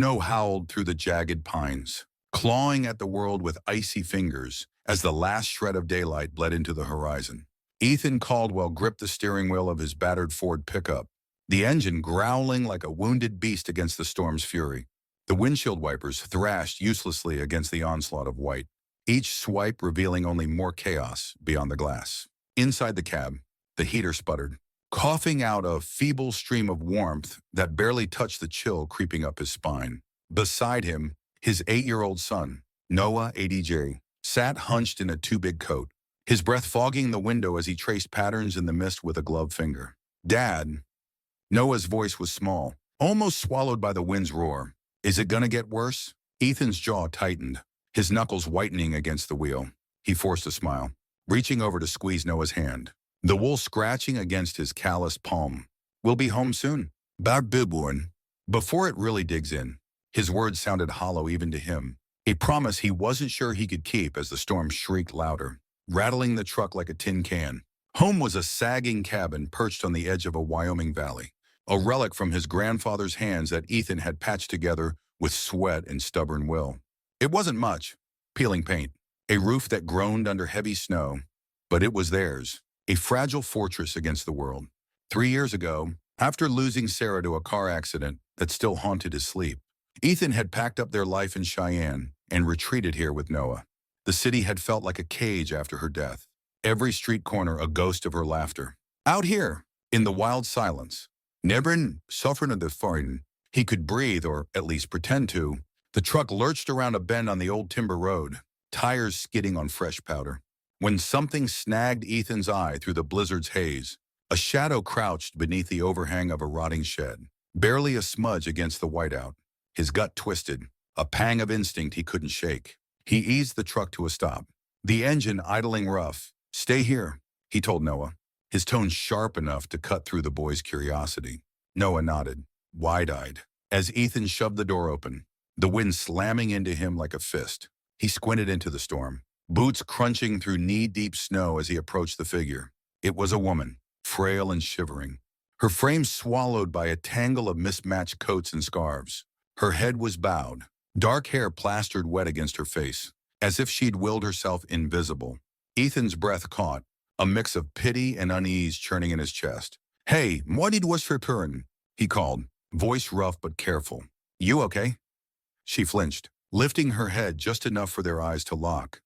Snow howled through the jagged pines, clawing at the world with icy fingers as the last shred of daylight bled into the horizon. Ethan Caldwell gripped the steering wheel of his battered Ford pickup, the engine growling like a wounded beast against the storm's fury. The windshield wipers thrashed uselessly against the onslaught of white, each swipe revealing only more chaos beyond the glass. Inside the cab, the heater sputtered, coughing out a feeble stream of warmth that barely touched the chill creeping up his spine. Beside him, his 8-year-old son, Noah ADJ, sat hunched in a too-big coat, his breath fogging the window as he traced patterns in the mist with a gloved finger. "Dad." Noah's voice was small, almost swallowed by the wind's roar. "Is it gonna get worse?" Ethan's jaw tightened, his knuckles whitening against the wheel. He forced a smile, reaching over to squeeze Noah's hand, the wool scratching against his calloused palm. "We'll be home soon." Barbiborn. Before it really digs in, his words sounded hollow even to him, a promise he wasn't sure he could keep as the storm shrieked louder, rattling the truck like a tin can. Home was a sagging cabin perched on the edge of a Wyoming valley, a relic from his grandfather's hands that Ethan had patched together with sweat and stubborn will. It wasn't much, peeling paint, a roof that groaned under heavy snow, but it was theirs, a fragile fortress against the world. 3 years ago, after losing Sarah to a car accident that still haunted his sleep, Ethan had packed up their life in Cheyenne and retreated here with Noah. The city had felt like a cage after her death, every street corner a ghost of her laughter. Out here, in the wild silence, Nebrin suffering of the foreign, he could breathe, or at least pretend to. The truck lurched around a bend on the old timber road, tires skidding on fresh powder, when something snagged Ethan's eye through the blizzard's haze. A shadow crouched beneath the overhang of a rotting shed, barely a smudge against the whiteout. His gut twisted, a pang of instinct he couldn't shake. He eased the truck to a stop, the engine idling rough. "Stay here," he told Noah, his tone sharp enough to cut through the boy's curiosity. Noah nodded, wide-eyed, as Ethan shoved the door open, the wind slamming into him like a fist. He squinted into the storm, boots crunching through knee-deep snow as he approached the figure. It was a woman, frail and shivering, her frame swallowed by a tangle of mismatched coats and scarves. Her head was bowed, dark hair plastered wet against her face, as if she'd willed herself invisible. Ethan's breath caught, a mix of pity and unease churning in his chest. "Hey, what did was for Purin?" he called, voice rough but careful. "You okay?" She flinched, lifting her head just enough for their eyes to lock.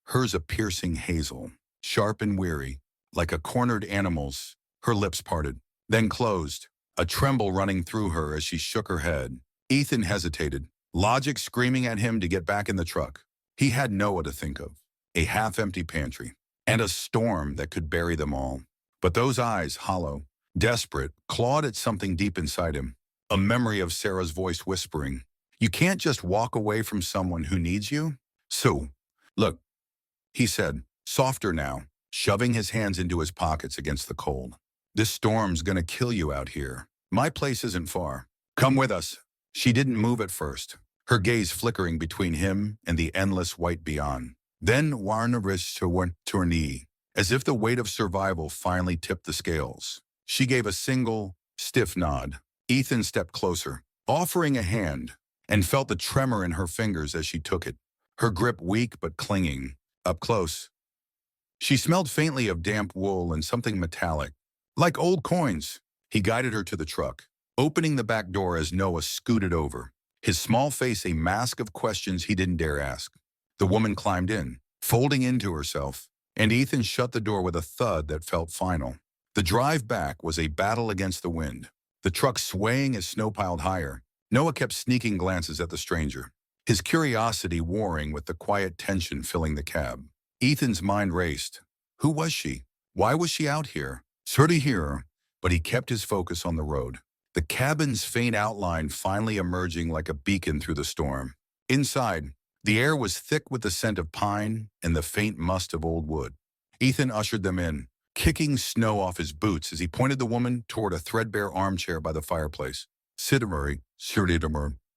Hers a piercing hazel, sharp and weary, like a cornered animal's. Her lips parted, then closed, a tremble running through her as she shook her head. Ethan hesitated, logic screaming at him to get back in the truck. He had Noah to think of, a half-empty pantry, and a storm that could bury them all. But those eyes, hollow, desperate, clawed at something deep inside him, a memory of Sarah's voice whispering, "You can't just walk away from someone who needs you." "So, look," he said, softer now, shoving his hands into his pockets against the cold. "This storm's gonna kill you out here. My place isn't far. Come with us." She didn't move at first, her gaze flickering between him and the endless white beyond. Then Warneris to her knee, as if the weight of survival finally tipped the scales. She gave a single, stiff nod. Ethan stepped closer, offering a hand, and felt the tremor in her fingers as she took it, her grip weak but clinging. Up close, she smelled faintly of damp wool and something metallic, like old coins. He guided her to the truck, opening the back door as Noah scooted over, his small face a mask of questions he didn't dare ask. The woman climbed in, folding into herself, and Ethan shut the door with a thud that felt final. The drive back was a battle against the wind, the truck swaying as snow piled higher. Noah kept sneaking glances at the stranger, his curiosity warring with the quiet tension filling the cab. Ethan's mind raced. Who was she? Why was she out here? Sort of here, but he kept his focus on the road, the cabin's faint outline finally emerging like a beacon through the storm. Inside, the air was thick with the scent of pine and the faint must of old wood. Ethan ushered them in, kicking snow off his boots as he pointed the woman toward a threadbare armchair by the fireplace. "Sidamari,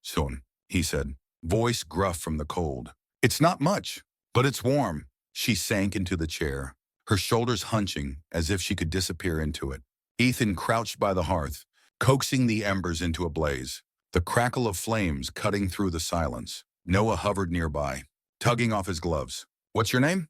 son," he said, voice gruff from the cold. "It's not much, but it's warm." She sank into the chair, her shoulders hunching as if she could disappear into it. Ethan crouched by the hearth, coaxing the embers into a blaze. the crackle of flames cutting through the silence. Noah hovered nearby, tugging off his gloves. "What's your name?"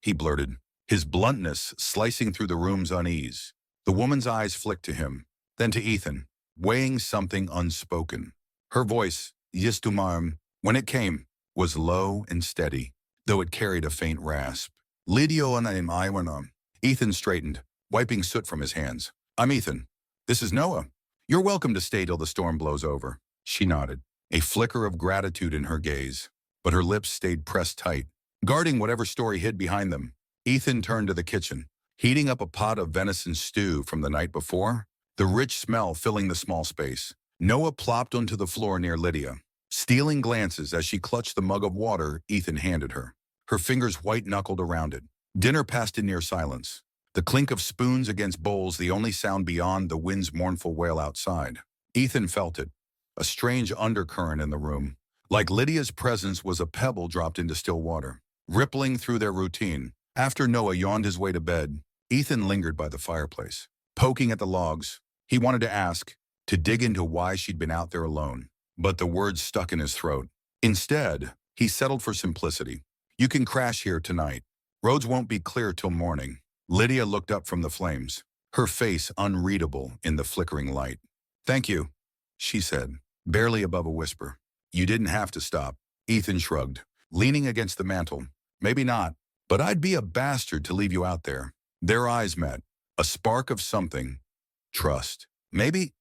he blurted, his bluntness slicing through the room's unease. The woman's eyes flicked to him, then to Ethan, weighing something unspoken. Her voice, "Yistumam," when it came, was low and steady, though it carried a faint rasp. "Lydia and I." Ethan straightened, wiping soot from his hands. "I'm Ethan. This is Noah. You're welcome to stay till the storm blows over." She nodded, a flicker of gratitude in her gaze, but her lips stayed pressed tight, guarding whatever story hid behind them. Ethan turned to the kitchen, heating up a pot of venison stew from the night before, the rich smell filling the small space. Noah plopped onto the floor near Lydia, stealing glances as she clutched the mug of water Ethan handed her, her fingers white-knuckled around it. Dinner passed in near silence, the clink of spoons against bowls the only sound beyond the wind's mournful wail outside. Ethan felt it, a strange undercurrent in the room, like Lydia's presence was a pebble dropped into still water, rippling through their routine. After Noah yawned his way to bed, Ethan lingered by the fireplace, poking at the logs. He wanted to ask, to dig into why she'd been out there alone, but the words stuck in his throat. Instead, he settled for simplicity. "You can crash here tonight. Roads won't be clear till morning." Lydia looked up from the flames, her face unreadable in the flickering light. "Thank you," she said, barely above a whisper. "You didn't have to stop." Ethan shrugged, leaning against the mantel. "Maybe not, but I'd be a bastard to leave you out there." Their eyes met, a spark of something. Trust. Maybe.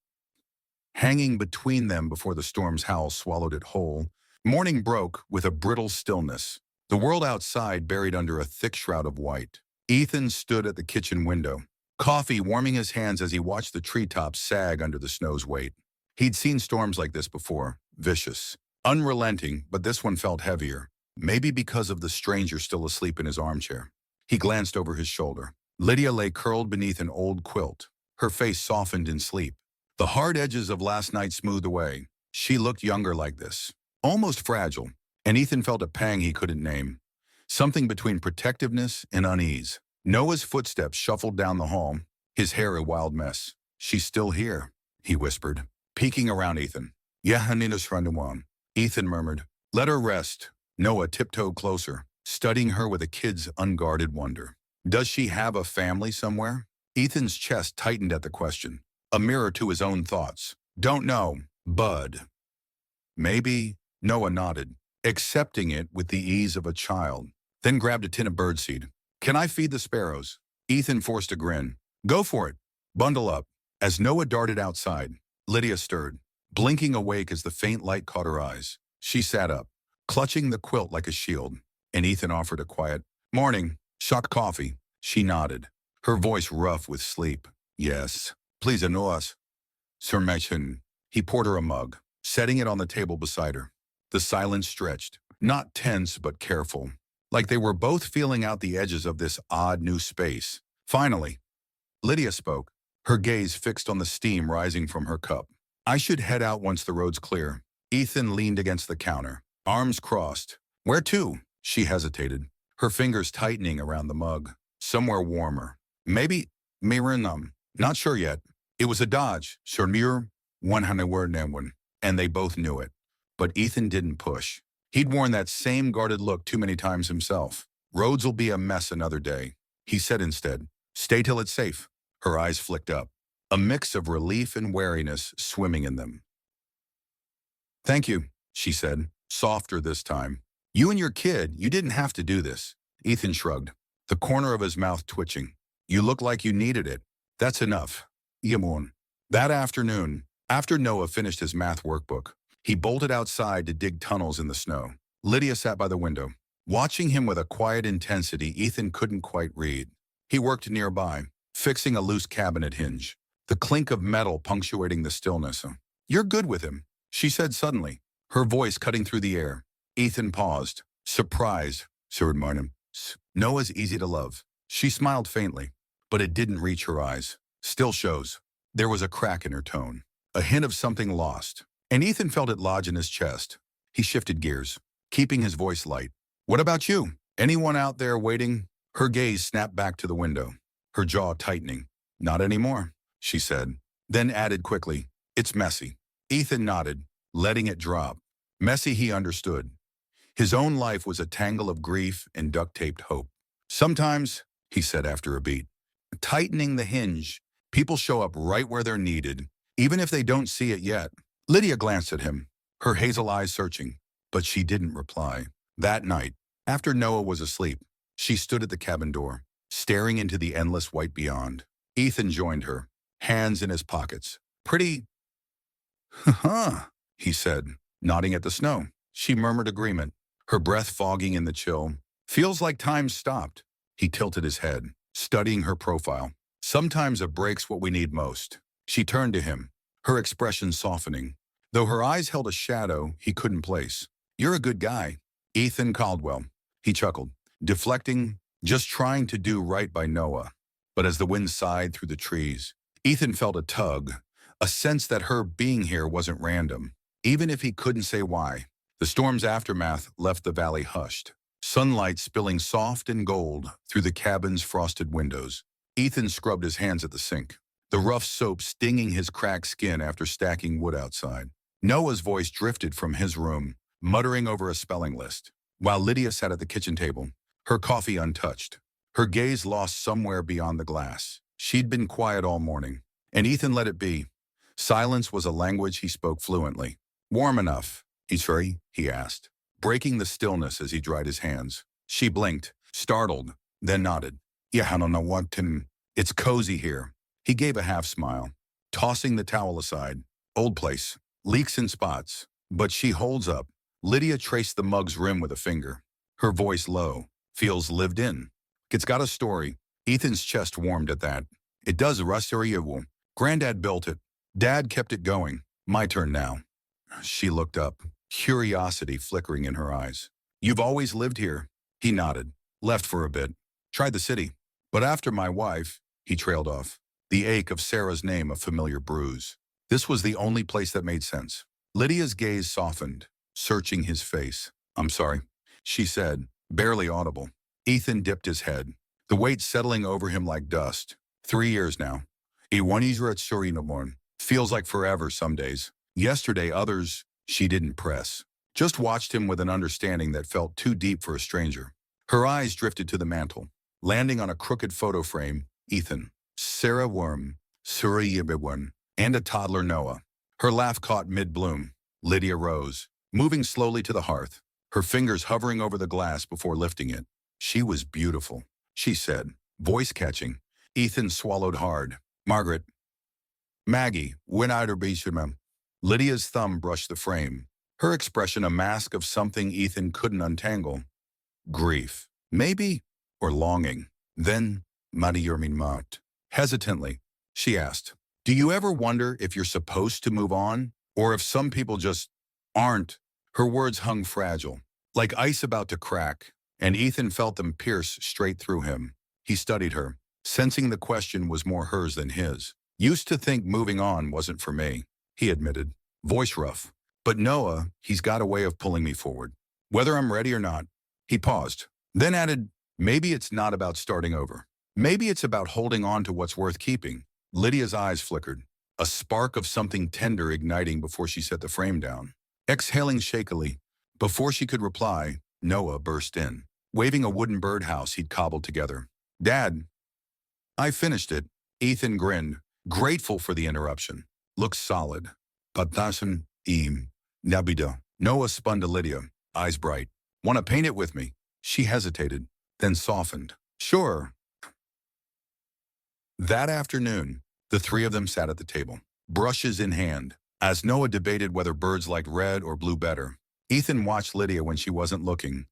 Hanging between them before the storm's howl swallowed it whole, morning broke with a brittle stillness, the world outside buried under a thick shroud of white. Ethan stood at the kitchen window, coffee warming his hands as he watched the treetops sag under the snow's weight. He'd seen storms like this before, vicious, unrelenting, but this one felt heavier, maybe because of the stranger still asleep in his armchair. He glanced over his shoulder. Lydia lay curled beneath an old quilt, her face softened in sleep. The hard edges of last night smoothed away. She looked younger like this, almost fragile, and Ethan felt a pang he couldn't name, something between protectiveness and unease. Noah's footsteps shuffled down the hall, his hair a wild mess. "She's still here," he whispered, peeking around Ethan. "Yeah, Ethan murmured. "Let her rest." Noah tiptoed closer, studying her with a kid's unguarded wonder. "Does she have a family somewhere?" Ethan's chest tightened at the question, a mirror to his own thoughts. "Don't know, bud." "Maybe," Noah nodded, accepting it with the ease of a child, then grabbed a tin of birdseed. "Can I feed the sparrows?" Ethan forced a grin. "Go for it. Bundle up." As Noah darted outside, Lydia stirred, blinking awake as the faint light caught her eyes. She sat up, clutching the quilt like a shield, and Ethan offered a quiet, "Morning, shot coffee." She nodded, her voice rough with sleep. "Yes, please annoy us." "Sir Machen." He poured her a mug, setting it on the table beside her. The silence stretched, not tense but careful, like they were both feeling out the edges of this odd new space. Finally, Lydia spoke, her gaze fixed on the steam rising from her cup. "I should head out once the road's clear." Ethan leaned against the counter, arms crossed. "Where to?" She hesitated, her fingers tightening around the mug. "Somewhere warmer. Maybe Miranum. Not sure yet." It was a dodge, Shermure, 100 and they both knew it. But Ethan didn't push. He'd worn that same guarded look too many times himself. "Roads'll be a mess another day," he said instead. "Stay till it's safe." Her eyes flicked up, a mix of relief and wariness swimming in them. "Thank you," she said, softer this time. "You and your kid, you didn't have to do this." Ethan shrugged, the corner of his mouth twitching. "You look like you needed it. That's enough." Yamun. That afternoon, after Noah finished his math workbook, he bolted outside to dig tunnels in the snow. Lydia sat by the window, watching him with a quiet intensity Ethan couldn't quite read. He worked nearby, fixing a loose cabinet hinge, the clink of metal punctuating the stillness. "You're good with him," she said suddenly, her voice cutting through the air. Ethan paused, surprised. "Sir Marnham, Noah's easy to love." She smiled faintly, but it didn't reach her eyes. "Still shows." There was a crack in her tone, a hint of something lost, and Ethan felt it lodge in his chest. He shifted gears, keeping his voice light. "What about you? Anyone out there waiting?" Her gaze snapped back to the window, her jaw tightening. "Not anymore," she said, then added quickly, "It's messy." Ethan nodded, letting it drop. Messy, he understood. His own life was a tangle of grief and duct-taped hope. Sometimes, he said after a beat, tightening the hinge, people show up right where they're needed, even if they don't see it yet. Lydia glanced at him, her hazel eyes searching, but she didn't reply. That night, after Noah was asleep, she stood at the cabin door, staring into the endless white beyond. Ethan joined her, hands in his pockets. Pretty, huh, he said, nodding at the snow. She murmured agreement, her breath fogging in the chill. Feels like time stopped. He tilted his head, studying her profile. Sometimes it breaks what we need most. She turned to him, her expression softening, though her eyes held a shadow he couldn't place. You're a good guy, Ethan Caldwell. He chuckled, deflecting, just trying to do right by Noah. But as the wind sighed through the trees, Ethan felt a tug, a sense that her being here wasn't random, even if he couldn't say why. The storm's aftermath left the valley hushed, sunlight spilling soft and gold through the cabin's frosted windows. Ethan scrubbed his hands at the sink, the rough soap stinging his cracked skin after stacking wood outside. Noah's voice drifted from his room, muttering over a spelling list, while Lydia sat at the kitchen table, her coffee untouched, her gaze lost somewhere beyond the glass. She'd been quiet all morning, and Ethan let it be. Silence was a language he spoke fluently. Warm enough, he asked, breaking the stillness as he dried his hands. She blinked, startled, then nodded. Yeah, I don't know what to... It's cozy here. He gave a half smile, tossing the towel aside. Old place, leaks in spots, but she holds up. Lydia traced the mug's rim with a finger, her voice low. Feels lived in. It's got a story. Ethan's chest warmed at that. It does, Russariawu. Granddad built it. Dad kept it going. My turn now. She looked up, curiosity flickering in her eyes. You've always lived here? He nodded. Left for a bit. Tried the city. But after my wife, he trailed off. The ache of Sarah's name a familiar bruise. This was the only place that made sense. Lydia's gaze softened, searching his face. I'm sorry, she said, barely audible. Ethan dipped his head, the weight settling over him like dust. 3 years now. Iwanizra feels like forever some days. Yesterday, others, she didn't press. Just watched him with an understanding that felt too deep for a stranger. Her eyes drifted to the mantel, landing on a crooked photo frame. Ethan, Sarah Worm, Suriyibibwan, and a toddler Noah. Her laugh caught mid-bloom. Lydia rose, moving slowly to the hearth, her fingers hovering over the glass before lifting it. She was beautiful, she said, voice catching. Ethan swallowed hard. Margaret. Maggie, when I'd be. Lydia's thumb brushed the frame, her expression a mask of something Ethan couldn't untangle. Grief, maybe, or longing. Then, Mat. Hesitantly, she asked, do you ever wonder if you're supposed to move on, or if some people just aren't? Her words hung fragile, like ice about to crack, and Ethan felt them pierce straight through him. He studied her, sensing the question was more hers than his. Used to think moving on wasn't for me, he admitted, voice rough. But Noah, he's got a way of pulling me forward. Whether I'm ready or not. He paused, then added, maybe it's not about starting over. Maybe it's about holding on to what's worth keeping. Lydia's eyes flickered, a spark of something tender igniting before she set the frame down. Exhaling shakily, before she could reply, Noah burst in, waving a wooden birdhouse he'd cobbled together. Dad. I finished it. Ethan grinned, grateful for the interruption. Looks solid. Patasan, Nabida. Noah spun to Lydia, eyes bright. Want to paint it with me? She hesitated, then softened. Sure. That afternoon, the three of them sat at the table, brushes in hand. As Noah debated whether birds liked red or blue better, Ethan watched Lydia when she wasn't looking,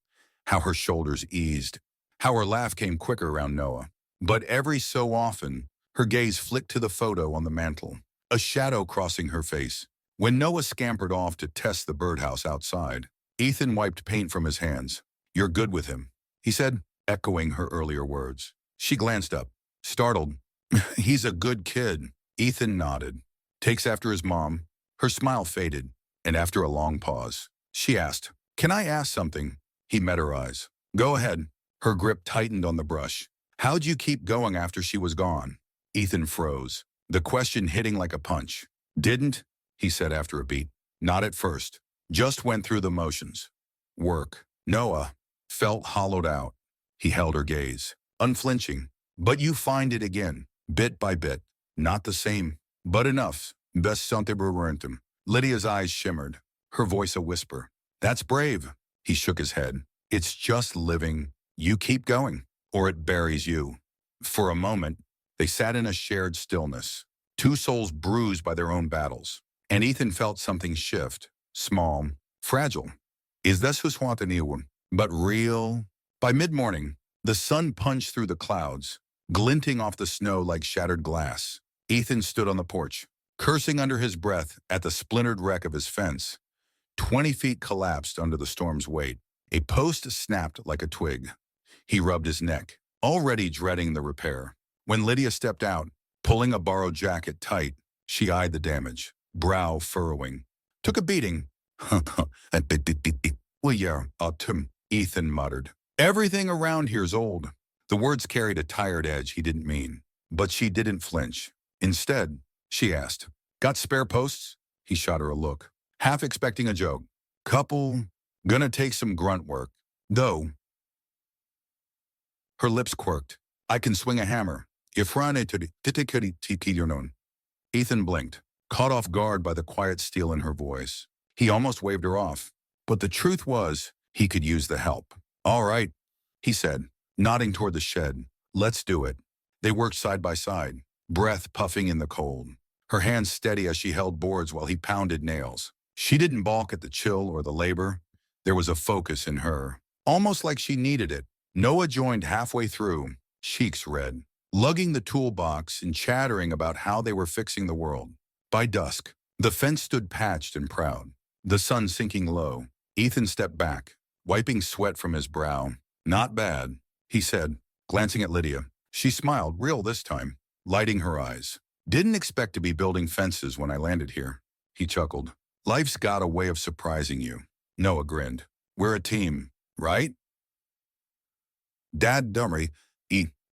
how her shoulders eased, how her laugh came quicker around Noah. But every so often, her gaze flicked to the photo on the mantel, a shadow crossing her face. When Noah scampered off to test the birdhouse outside, Ethan wiped paint from his hands. You're good with him, he said, echoing her earlier words. She glanced up, startled. He's a good kid. Ethan nodded. Takes after his mom. Her smile faded, and after a long pause, she asked, can I ask something? He met her eyes. Go ahead. Her grip tightened on the brush. How'd you keep going after she was gone? Ethan froze, the question hitting like a punch. Didn't, he said after a beat. Not at first. Just went through the motions. Work. Noah felt hollowed out. He held her gaze, unflinching. But you find it again, bit by bit. Not the same, but enough. Best Santebrurientum. Lydia's eyes shimmered, her voice a whisper. That's brave. He shook his head. It's just living. You keep going, or it buries you. For a moment, they sat in a shared stillness, two souls bruised by their own battles. And Ethan felt something shift, small, fragile. Is this who's one? But real? By mid-morning, the sun punched through the clouds, glinting off the snow like shattered glass. Ethan stood on the porch, cursing under his breath at the splintered wreck of his fence. 20 feet collapsed under the storm's weight. A post snapped like a twig. He rubbed his neck, already dreading the repair. When Lydia stepped out, pulling a borrowed jacket tight, she eyed the damage, brow furrowing. Took a beating. Well, yeah, Ethan muttered. Everything around here's old. The words carried a tired edge he didn't mean. But she didn't flinch. Instead, she asked, got spare posts? He shot her a look, half expecting a joke. Couple, gonna take some grunt work. Though. Her lips quirked. I can swing a hammer. Ethan blinked, caught off guard by the quiet steel in her voice. He almost waved her off. But the truth was, he could use the help. All right, he said, nodding toward the shed. Let's do it. They worked side by side, breath puffing in the cold. Her hands steady as she held boards while he pounded nails. She didn't balk at the chill or the labor. There was a focus in her, almost like she needed it. Noah joined halfway through, cheeks red, lugging the toolbox and chattering about how they were fixing the world. By dusk, the fence stood patched and proud, the sun sinking low. Ethan stepped back, wiping sweat from his brow. Not bad, he said, glancing at Lydia. She smiled, real this time, lighting her eyes. Didn't expect to be building fences when I landed here. He chuckled. Life's got a way of surprising you. Noah grinned. We're a team, right? Dad dummy.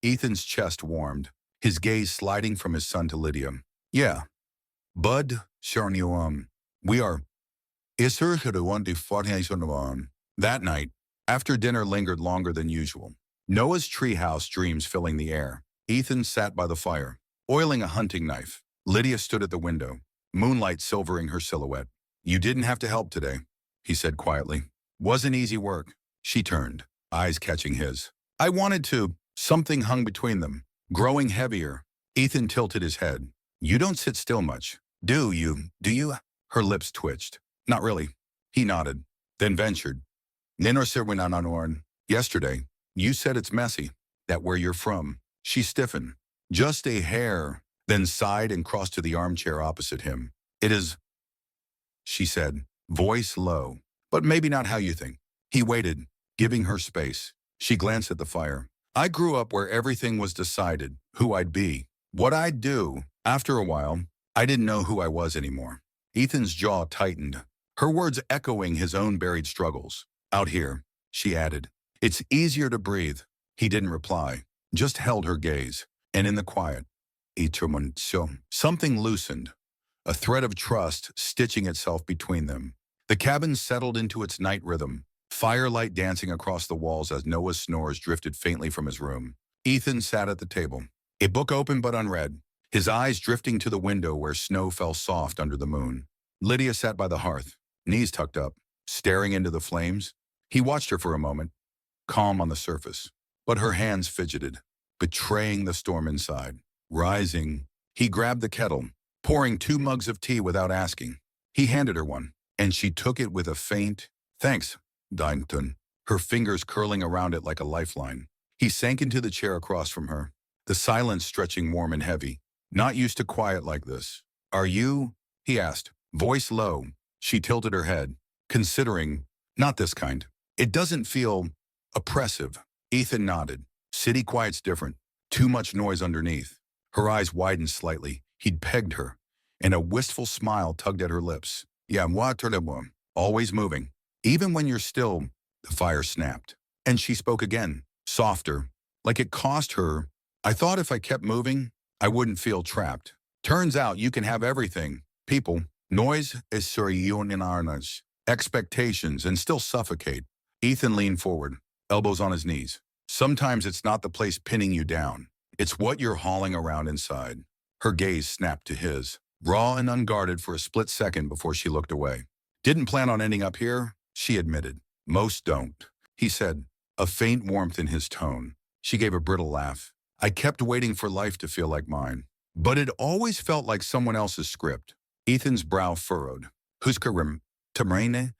Ethan's chest warmed, his gaze sliding from his son to Lydia. Yeah. Bud, we are. That night, after dinner lingered longer than usual, Noah's treehouse dreams filling the air. Ethan sat by the fire, oiling a hunting knife. Lydia stood at the window, moonlight silvering her silhouette. You didn't have to help today, he said quietly. Wasn't easy work. She turned, eyes catching his. I wanted to. Something hung between them, growing heavier. Ethan tilted his head. You don't sit still much. Do you? Her lips twitched. Not really. He nodded, then ventured. Yesterday, you said it's messy, that where you're from. She stiffened, just a hair, then sighed and crossed to the armchair opposite him. It is, she said, voice low, but maybe not how you think. He waited, giving her space. She glanced at the fire. I grew up where everything was decided, who I'd be, what I'd do. After a while, I didn't know who I was anymore. Ethan's jaw tightened, her words echoing his own buried struggles. Out here, she added, it's easier to breathe. He didn't reply, just held her gaze. And in the quiet, something loosened, a thread of trust stitching itself between them. The cabin settled into its night rhythm, firelight dancing across the walls as Noah's snores drifted faintly from his room. Ethan sat at the table, a book open but unread, his eyes drifting to the window where snow fell soft under the moon. Lydia sat by the hearth, knees tucked up, staring into the flames. He watched her for a moment, calm on the surface, but her hands fidgeted, betraying the storm inside. Rising, he grabbed the kettle, pouring 2 mugs of tea without asking. He handed her one, and she took it with a faint, thanks, Dynton, her fingers curling around it like a lifeline. He sank into the chair across from her, the silence stretching warm and heavy. Not used to quiet like this. Are you? He asked, voice low. She tilted her head, considering, not this kind. It doesn't feel oppressive. Ethan nodded. City quiet's different. Too much noise underneath. Her eyes widened slightly. He'd pegged her, and a wistful smile tugged at her lips. Yeah, always moving. Even when you're still, the fire snapped. And she spoke again, softer, like it cost her. I thought if I kept moving, I wouldn't feel trapped. Turns out you can have everything. People, Noise is surreal, expectations, and still suffocate. Ethan leaned forward, elbows on his knees. Sometimes it's not the place pinning you down. It's what you're hauling around inside. Her gaze snapped to his, raw and unguarded for a split second before she looked away. Didn't plan on ending up here, she admitted. Most don't, he said, a faint warmth in his tone. She gave a brittle laugh. I kept waiting for life to feel like mine. But it always felt like someone else's script. Ethan's brow furrowed. Whose karim? Tamrene?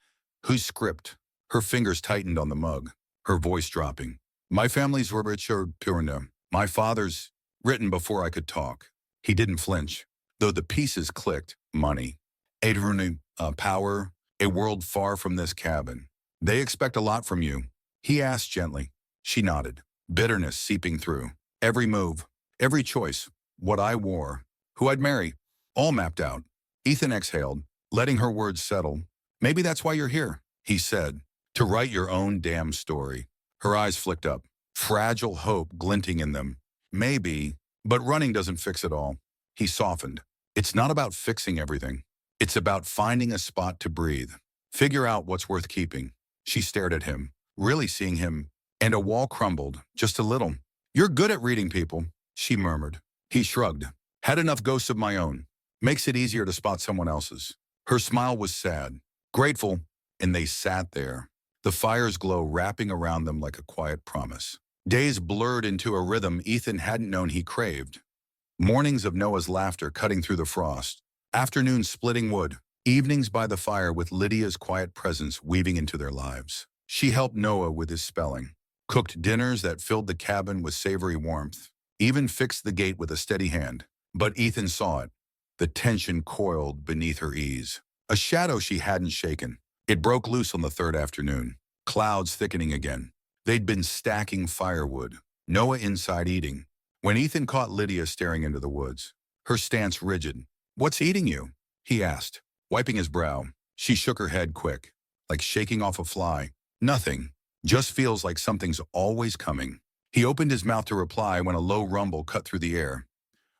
Whose script? Her fingers tightened on the mug, her voice dropping. My family's Richard Purna. My father's, written before I could talk. He didn't flinch, though the pieces clicked. Money. Adrenu, power, a world far from this cabin. They expect a lot from you. He asked gently. She nodded, bitterness seeping through. Every move, every choice, what I wore, who I'd marry, all mapped out. Ethan exhaled, letting her words settle. Maybe that's why you're here, he said, to write your own damn story. Her eyes flicked up, fragile hope glinting in them. Maybe, but running doesn't fix it all. He softened. It's not about fixing everything. It's about finding a spot to breathe. Figure out what's worth keeping. She stared at him, really seeing him, and a wall crumbled, just a little. You're good at reading people, she murmured. He shrugged. Had enough ghosts of my own. Makes it easier to spot someone else's. Her smile was sad, grateful, and they sat there, the fire's glow wrapping around them like a quiet promise. Days blurred into a rhythm Ethan hadn't known he craved. Mornings of Noah's laughter cutting through the frost. Afternoons splitting wood. Evenings by the fire with Lydia's quiet presence weaving into their lives. She helped Noah with his spelling. Cooked dinners that filled the cabin with savory warmth. Even fixed the gate with a steady hand. But Ethan saw it. The tension coiled beneath her ease. A shadow she hadn't shaken. It broke loose on the third afternoon. Clouds thickening again. They'd been stacking firewood. Noah inside eating. When Ethan caught Lydia staring into the woods. Her stance rigid. What's eating you? He asked, wiping his brow. She shook her head quick, like shaking off a fly. Nothing. Just feels like something's always coming. He opened his mouth to reply when a low rumble cut through the air.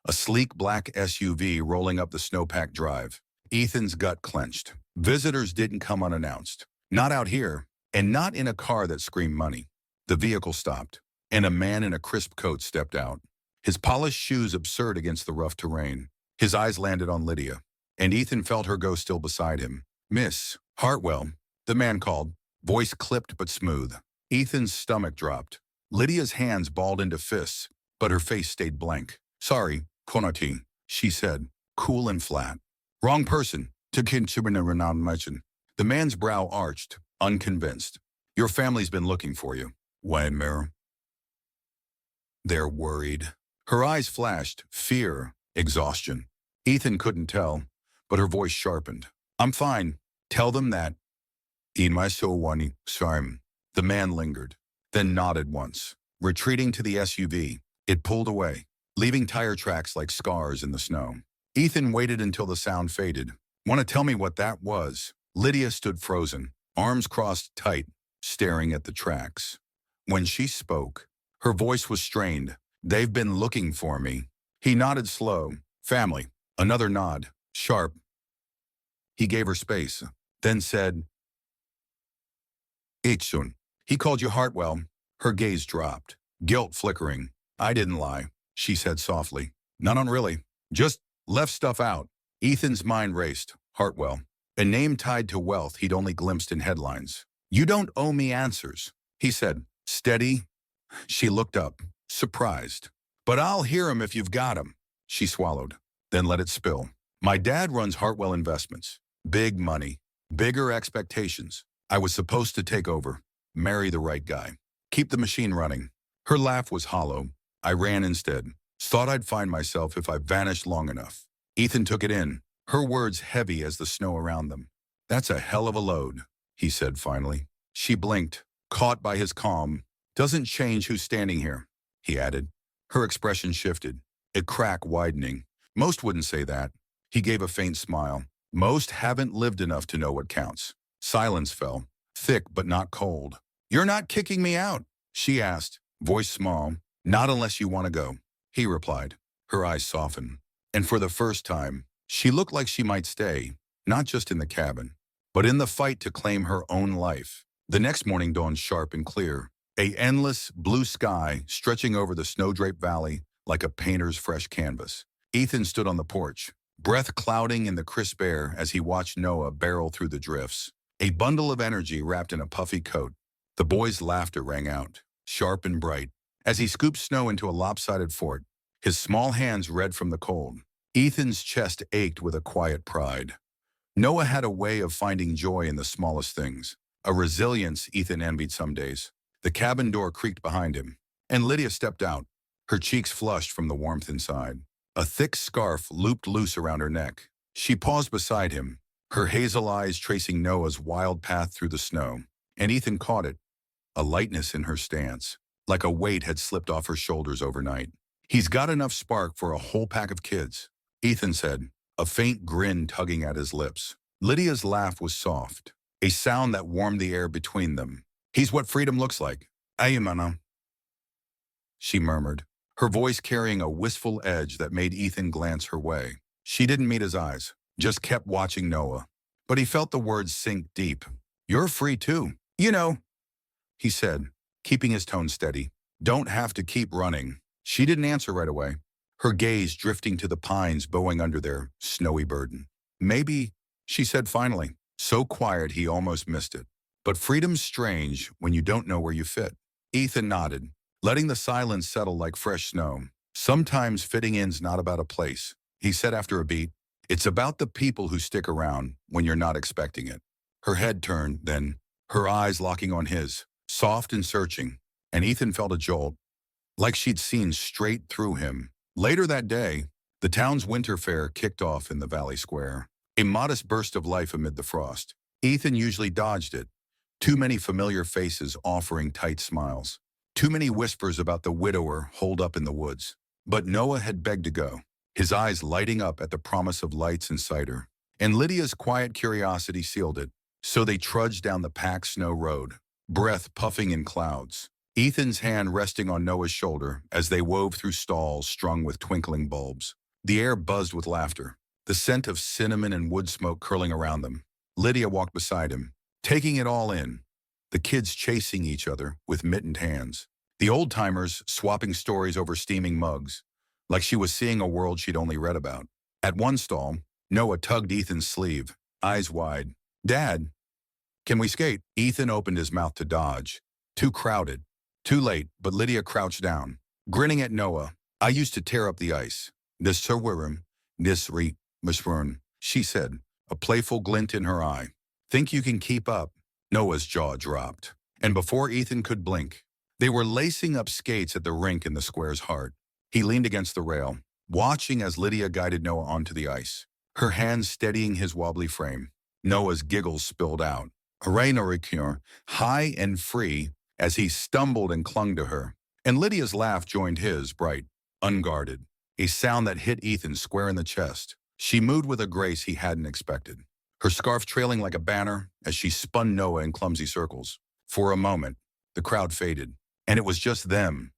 A sleek black SUV rolling up the snowpacked drive. Ethan's gut clenched. Visitors didn't come unannounced. Not out here, and not in a car that screamed money. The vehicle stopped, and a man in a crisp coat stepped out. His polished shoes absurd against the rough terrain. His eyes landed on Lydia, and Ethan felt her go still beside him. Miss Hartwell, the man called, voice clipped but smooth. Ethan's stomach dropped. Lydia's hands balled into fists, but her face stayed blank. Sorry, Konati, she said, cool and flat. Wrong person, to consumer renowned merchant. The man's brow arched, unconvinced. Your family's been looking for you. Wyoming. They're worried. Her eyes flashed, fear, exhaustion. Ethan couldn't tell, but her voice sharpened. I'm fine. Tell them that. In my soul, sorry. The man lingered, then nodded once. Retreating to the SUV, it pulled away, leaving tire tracks like scars in the snow. Ethan waited until the sound faded. Want to tell me what that was? Lydia stood frozen, arms crossed tight, staring at the tracks. When she spoke, her voice was strained. They've been looking for me. He nodded slow. Family. Another nod. Sharp. He gave her space, then said, Ichsun. He called you Hartwell. Her gaze dropped, guilt flickering. I didn't lie, she said softly. Not on really. Just left stuff out. Ethan's mind raced. Hartwell. A name tied to wealth he'd only glimpsed in headlines. You don't owe me answers, he said. Steady. She looked up, surprised. But I'll hear 'em if you've got 'em. She swallowed, then let it spill. My dad runs Hartwell Investments. Big money. Bigger expectations. I was supposed to take over. Marry the right guy. Keep the machine running. Her laugh was hollow. I ran instead. Thought I'd find myself if I vanished long enough. Ethan took it in, her words heavy as the snow around them. That's a hell of a load, he said finally. She blinked, caught by his calm. Doesn't change who's standing here, he added. Her expression shifted, a crack widening. Most wouldn't say that. He gave a faint smile. Most haven't lived enough to know what counts. Silence fell, thick but not cold. You're not kicking me out, she asked, voice small. Not unless you want to go, he replied. Her eyes softened, and for the first time, she looked like she might stay, not just in the cabin, but in the fight to claim her own life. The next morning dawned sharp and clear, a endless blue sky stretching over the snow-draped valley like a painter's fresh canvas. Ethan stood on the porch, breath clouding in the crisp air as he watched Noah barrel through the drifts, a bundle of energy wrapped in a puffy coat. The boy's laughter rang out, sharp and bright, as he scooped snow into a lopsided fort, his small hands red from the cold. Ethan's chest ached with a quiet pride. Noah had a way of finding joy in the smallest things, a resilience Ethan envied some days. The cabin door creaked behind him, and Lydia stepped out, her cheeks flushed from the warmth inside. A thick scarf looped loose around her neck. She paused beside him, her hazel eyes tracing Noah's wild path through the snow, and Ethan caught it, a lightness in her stance, like a weight had slipped off her shoulders overnight. "He's got enough spark for a whole pack of kids," Ethan said, a faint grin tugging at his lips. Lydia's laugh was soft, a sound that warmed the air between them. "He's what freedom looks like. Ayamana," she murmured, her voice carrying a wistful edge that made Ethan glance her way. She didn't meet his eyes, just kept watching Noah. But he felt the words sink deep. "You're free too. You know," he said, keeping his tone steady. "Don't have to keep running." She didn't answer right away, her gaze drifting to the pines bowing under their snowy burden. "Maybe," she said finally, so quiet he almost missed it. "But freedom's strange when you don't know where you fit." Ethan nodded, letting the silence settle like fresh snow. "Sometimes fitting in's not about a place," he said after a beat. "It's about the people who stick around when you're not expecting it." Her head turned, then, her eyes locking on his, soft and searching, and Ethan felt a jolt, like she'd seen straight through him. Later that day, the town's winter fair kicked off in the Valley Square, a modest burst of life amid the frost. Ethan usually dodged it, too many familiar faces offering tight smiles, too many whispers about the widower holed up in the woods. But Noah had begged to go, his eyes lighting up at the promise of lights and cider. And Lydia's quiet curiosity sealed it, so they trudged down the packed snow road, breath puffing in clouds, Ethan's hand resting on Noah's shoulder as they wove through stalls strung with twinkling bulbs. The air buzzed with laughter, the scent of cinnamon and wood smoke curling around them. Lydia walked beside him, taking it all in, the kids chasing each other with mittened hands, the old-timers swapping stories over steaming mugs, like she was seeing a world she'd only read about. At one stall, Noah tugged Ethan's sleeve, eyes wide. "Dad, can we skate?" Ethan opened his mouth to dodge. Too crowded. Too late, but Lydia crouched down, grinning at Noah. "I used to tear up the ice. This Sirwirum, this re Mishburn," she said, a playful glint in her eye. "Think you can keep up?" Noah's jaw dropped, and before Ethan could blink, they were lacing up skates at the rink in the square's heart. He leaned against the rail, watching as Lydia guided Noah onto the ice, her hands steadying his wobbly frame. Noah's giggles spilled out, a rainaricure, high and free, as he stumbled and clung to her. And Lydia's laugh joined his, bright, unguarded, a sound that hit Ethan square in the chest. She moved with a grace he hadn't expected, her scarf trailing like a banner as she spun Noah in clumsy circles. For a moment, the crowd faded, and it was just them,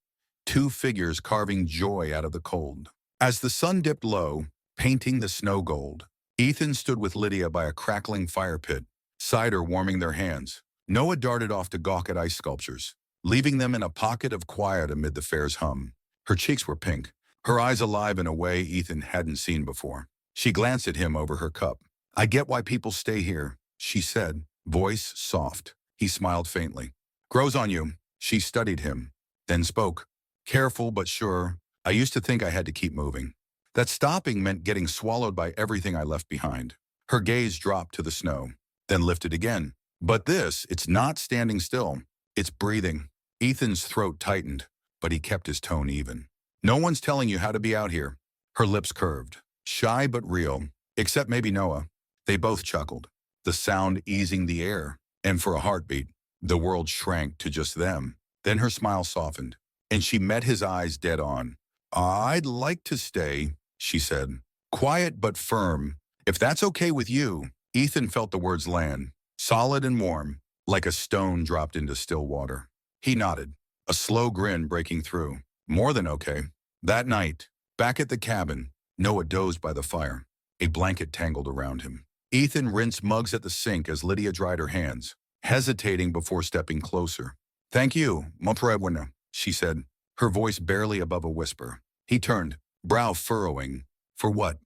two figures carving joy out of the cold. As the sun dipped low, painting the snow gold, Ethan stood with Lydia by a crackling fire pit, cider warming their hands. Noah darted off to gawk at ice sculptures, leaving them in a pocket of quiet amid the fair's hum. Her cheeks were pink, her eyes alive in a way Ethan hadn't seen before. She glanced at him over her cup. "I get why people stay here," she said, voice soft. He smiled faintly. "Grows on you." She studied him, then spoke. "Careful but sure. I used to think I had to keep moving. That stopping meant getting swallowed by everything I left behind." Her gaze dropped to the snow, then lifted again. "But this, it's not standing still. It's breathing." Ethan's throat tightened, but he kept his tone even. "No one's telling you how to be out here." Her lips curved, shy but real, except maybe Noah. They both chuckled, the sound easing the air, and for a heartbeat, the world shrank to just them. Then her smile softened, and she met his eyes dead on. "I'd like to stay," she said, quiet but firm. "If that's okay with you." Ethan felt the words land, solid and warm, like a stone dropped into still water. He nodded, a slow grin breaking through. More than okay. That night, back at the cabin, Noah dozed by the fire, a blanket tangled around him. Ethan rinsed mugs at the sink as Lydia dried her hands, hesitating before stepping closer. "Thank you, mon frère bueno," she said, her voice barely above a whisper. He turned, brow furrowing. "For what?"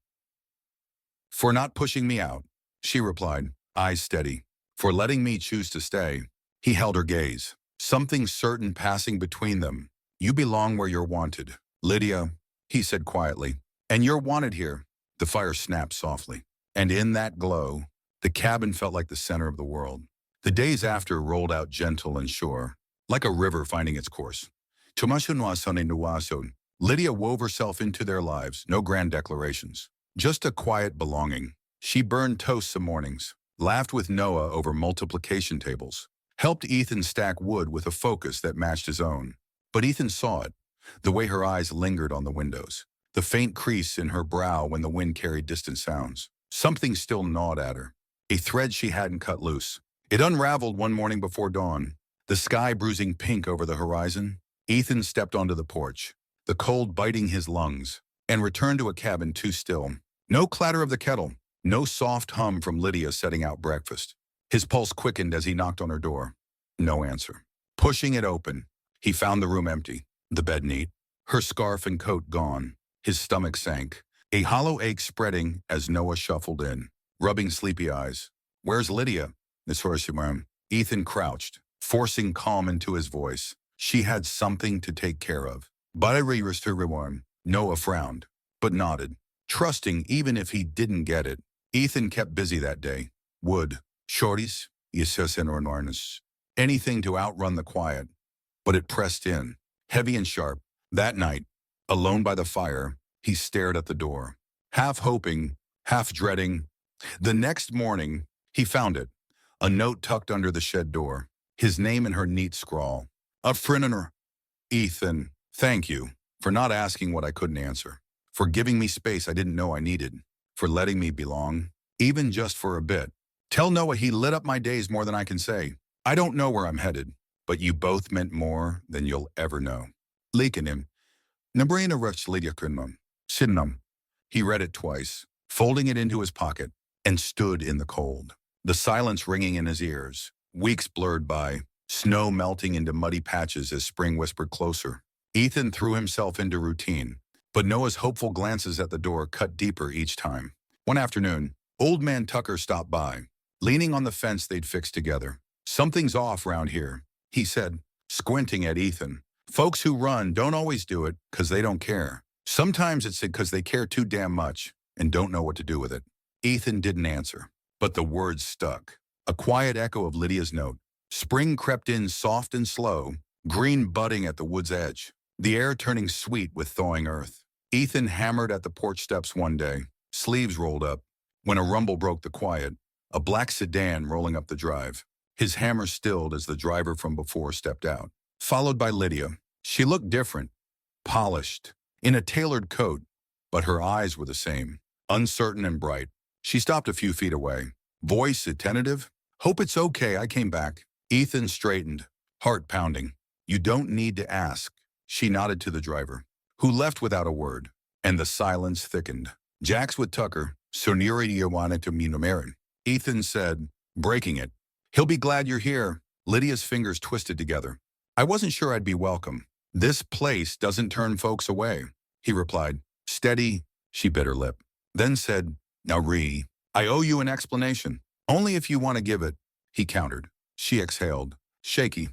"For not pushing me out," she replied, eyes steady. "For letting me choose to stay." He held her gaze, something certain passing between them. "You belong where you're wanted, Lydia," he said quietly. "And you're wanted here." The fire snapped softly, and in that glow, the cabin felt like the center of the world. The days after rolled out gentle and sure, like a river finding its course. Lydia wove herself into their lives, no grand declarations, just a quiet belonging. She burned toast some mornings, laughed with Noah over multiplication tables, helped Ethan stack wood with a focus that matched his own. But Ethan saw it, the way her eyes lingered on the windows, the faint crease in her brow when the wind carried distant sounds. Something still gnawed at her, a thread she hadn't cut loose. It unraveled one morning before dawn, the sky bruising pink over the horizon. Ethan stepped onto the porch, the cold biting his lungs, and returned to a cabin too still. No clatter of the kettle, no soft hum from Lydia setting out breakfast. His pulse quickened as he knocked on her door. No answer. Pushing it open, he found the room empty, the bed neat, her scarf and coat gone. His stomach sank, a hollow ache spreading as Noah shuffled in, rubbing sleepy eyes. "Where's Lydia?" Ethan crouched, forcing calm into his voice. She had something to take care of. Noah frowned, but nodded, trusting even if he didn't get it. Ethan kept busy that day. Wood, shorties, anything to outrun the quiet. But it pressed in, heavy and sharp. That night, alone by the fire, he stared at the door, half hoping, half dreading. The next morning, he found it, a note tucked under the shed door, his name in her neat scrawl. "A friend, Ethan, thank you for not asking what I couldn't answer, for giving me space I didn't know I needed, for letting me belong, even just for a bit. Tell Noah he lit up my days more than I can say. I don't know where I'm headed, but you both meant more than you'll ever know." Lydia Hartwell. He read it twice, folding it into his pocket, and stood in the cold, the silence ringing in his ears. Weeks blurred by, snow melting into muddy patches as spring whispered closer. Ethan threw himself into routine, but Noah's hopeful glances at the door cut deeper each time. One afternoon, old man Tucker stopped by, leaning on the fence they'd fixed together. "Something's off round here," he said, squinting at Ethan. "Folks who run don't always do it because they don't care. Sometimes it's because they care too damn much and don't know what to do with it." Ethan didn't answer, but the words stuck. A quiet echo of Lydia's note. Spring crept in soft and slow, green budding at the wood's edge, the air turning sweet with thawing earth. Ethan hammered at the porch steps one day, sleeves rolled up, when a rumble broke the quiet, a black sedan rolling up the drive. His hammer stilled as the driver from before stepped out, followed by Lydia. She looked different, polished, in a tailored coat, but her eyes were the same, uncertain and bright. She stopped a few feet away, voice attentive. "Hope it's okay, I came back." Ethan straightened, heart pounding. "You don't need to ask." She nodded to the driver, who left without a word, and the silence thickened. "Jack's with Tucker, so you wanted to meet him." Ethan said, breaking it. "He'll be glad you're here." Lydia's fingers twisted together. "I wasn't sure I'd be welcome." "This place doesn't turn folks away," he replied. Steady, she bit her lip, then said, "Now, I owe you an explanation. Only if you want to give it," he countered. She exhaled, shaky.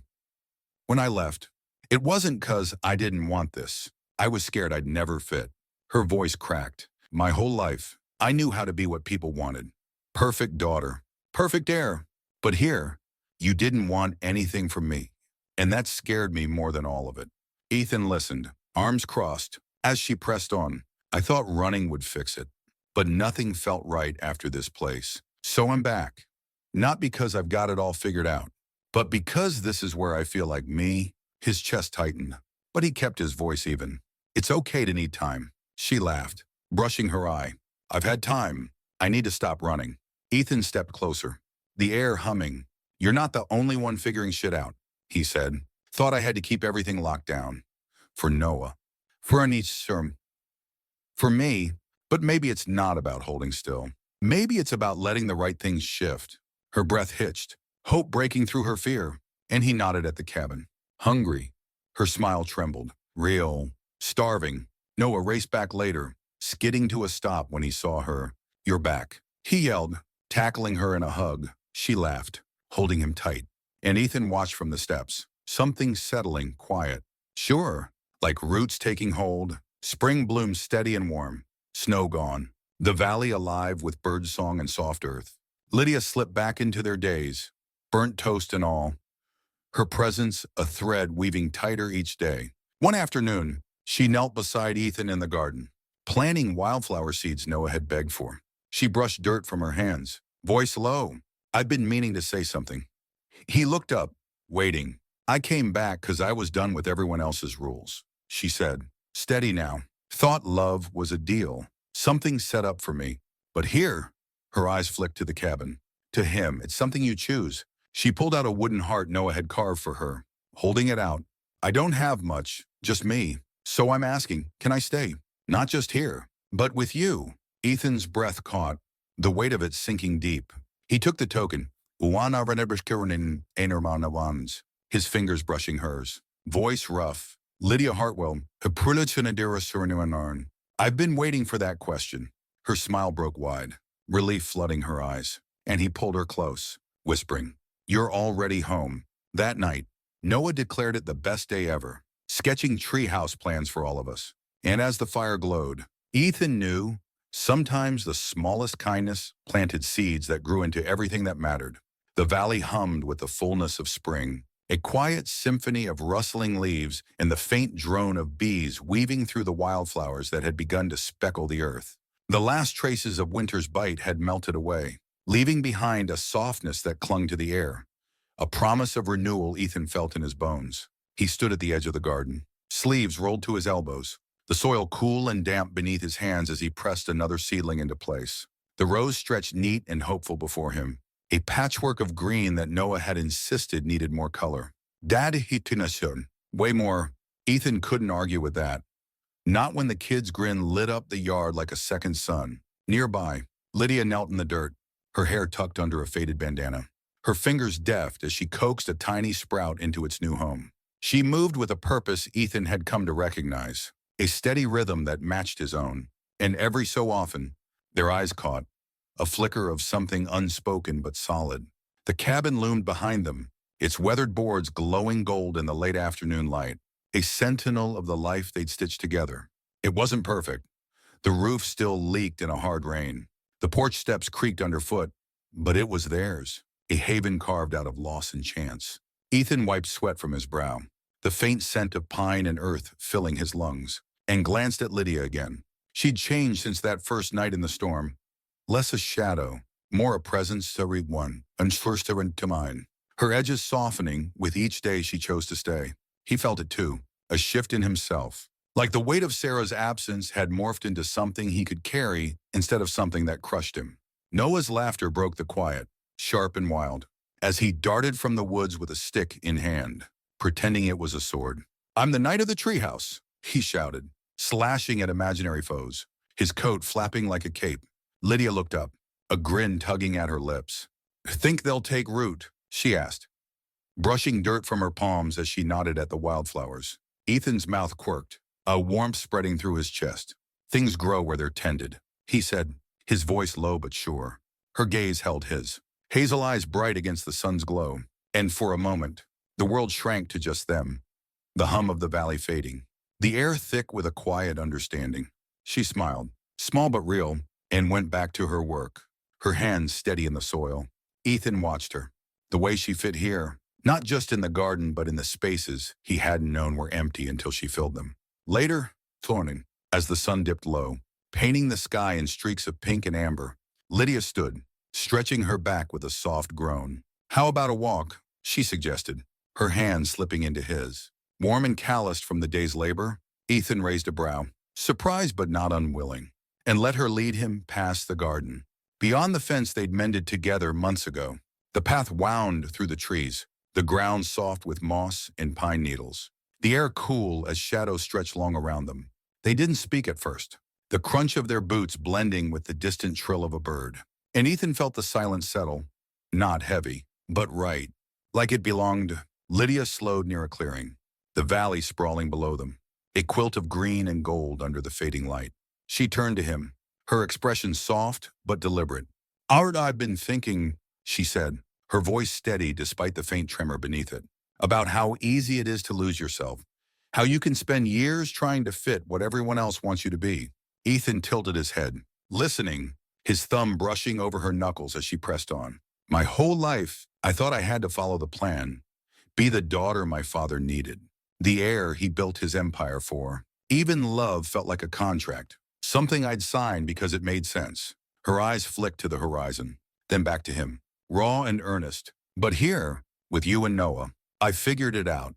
"When I left, it wasn't 'cause I didn't want this. I was scared I'd never fit." Her voice cracked. "My whole life, I knew how to be what people wanted. Perfect daughter, perfect heir. But here, you didn't want anything from me. And that scared me more than all of it." Ethan listened, arms crossed, as she pressed on. "I thought running would fix it. But nothing felt right after this place. So I'm back. Not because I've got it all figured out, but because this is where I feel like me." His chest tightened, but he kept his voice even. "It's okay to need time." She laughed, brushing her eye. "I've had time. I need to stop running." Ethan stepped closer, the air humming. "You're not the only one figuring shit out," he said. "Thought I had to keep everything locked down. For Noah. For Anish, for me. But maybe it's not about holding still. Maybe it's about letting the right things shift. Her breath hitched, hope breaking through her fear, and he nodded at the cabin. Hungry. Her smile trembled. Real. Starving. Noah raced back later, skidding to a stop when he saw her. "You're back," he yelled, tackling her in a hug. She laughed, holding him tight. And Ethan watched from the steps, something settling, quiet. Sure, like roots taking hold, spring blooms steady and warm, snow gone, the valley alive with birdsong and soft earth. Lydia slipped back into their days, burnt toast and all, her presence a thread weaving tighter each day. One afternoon, she knelt beside Ethan in the garden, planting wildflower seeds Noah had begged for. She brushed dirt from her hands, voice low. "I've been meaning to say something." He looked up, waiting. "I came back because I was done with everyone else's rules," she said. "Steady now. Thought love was a deal, something set up for me. But here," her eyes flicked to the cabin. "To him, it's something you choose." She pulled out a wooden heart Noah had carved for her, holding it out. "I don't have much, just me. So I'm asking, can I stay? Not just here, but with you." Ethan's breath caught, the weight of it sinking deep. He took the token, his fingers brushing hers. Voice rough. "Lydia Hartwell, I've been waiting for that question." Her smile broke wide, relief flooding her eyes, and he pulled her close, whispering, "You're already home." That night, Noah declared it the best day ever, sketching treehouse plans for all of us. And as the fire glowed, Ethan knew sometimes the smallest kindness planted seeds that grew into everything that mattered. The valley hummed with the fullness of spring, a quiet symphony of rustling leaves and the faint drone of bees weaving through the wildflowers that had begun to speckle the earth. The last traces of winter's bite had melted away, leaving behind a softness that clung to the air, a promise of renewal Ethan felt in his bones. He stood at the edge of the garden, sleeves rolled to his elbows, the soil cool and damp beneath his hands as he pressed another seedling into place. The rows stretched neat and hopeful before him, a patchwork of green that Noah had insisted needed more color. Dad hitinashun, way more. Ethan couldn't argue with that. Not when the kid's grin lit up the yard like a second sun. Nearby, Lydia knelt in the dirt, her hair tucked under a faded bandana, her fingers deft as she coaxed a tiny sprout into its new home. She moved with a purpose Ethan had come to recognize, a steady rhythm that matched his own. And every so often, their eyes caught, a flicker of something unspoken but solid. The cabin loomed behind them, its weathered boards glowing gold in the late afternoon light, a sentinel of the life they'd stitched together. It wasn't perfect. The roof still leaked in a hard rain. The porch steps creaked underfoot, but it was theirs, a haven carved out of loss and chance. Ethan wiped sweat from his brow, the faint scent of pine and earth filling his lungs, and glanced at Lydia again. She'd changed since that first night in the storm. Less a shadow, more a presence to read one, and first to mine. Her edges softening with each day she chose to stay. He felt it too, a shift in himself. Like the weight of Sarah's absence had morphed into something he could carry instead of something that crushed him. Noah's laughter broke the quiet, sharp and wild, as he darted from the woods with a stick in hand, pretending it was a sword. "I'm the knight of the treehouse," he shouted, slashing at imaginary foes, his coat flapping like a cape. Lydia looked up, a grin tugging at her lips. "Think they'll take root?" she asked, brushing dirt from her palms as she nodded at the wildflowers. Ethan's mouth quirked, a warmth spreading through his chest. "Things grow where they're tended," he said, his voice low but sure. Her gaze held his, hazel eyes bright against the sun's glow, and for a moment, the world shrank to just them, the hum of the valley fading, the air thick with a quiet understanding. She smiled, small but real, and went back to her work, her hands steady in the soil. Ethan watched her, the way she fit here, not just in the garden but in the spaces he hadn't known were empty until she filled them. Later, thorning, as the sun dipped low, painting the sky in streaks of pink and amber, Lydia stood, stretching her back with a soft groan. "How about a walk?" she suggested, her hand slipping into his. Warm and calloused from the day's labor, Ethan raised a brow, surprised but not unwilling, and let her lead him past the garden. Beyond the fence they'd mended together months ago, the path wound through the trees, the ground soft with moss and pine needles, the air cool as shadows stretched long around them. They didn't speak at first, the crunch of their boots blending with the distant trill of a bird. And Ethan felt the silence settle, not heavy, but right, like it belonged. Lydia slowed near a clearing, the valley sprawling below them, a quilt of green and gold under the fading light. She turned to him, her expression soft but deliberate. "Art, I've been thinking," she said, her voice steady despite the faint tremor beneath it, "about how easy it is to lose yourself, how you can spend years trying to fit what everyone else wants you to be." Ethan tilted his head, listening, his thumb brushing over her knuckles as she pressed on. "My whole life, I thought I had to follow the plan, be the daughter my father needed, the heir he built his empire for. Even love felt like a contract, something I'd sign because it made sense." Her eyes flicked to the horizon, then back to him, raw and earnest. "But here, with you and Noah, I figured it out.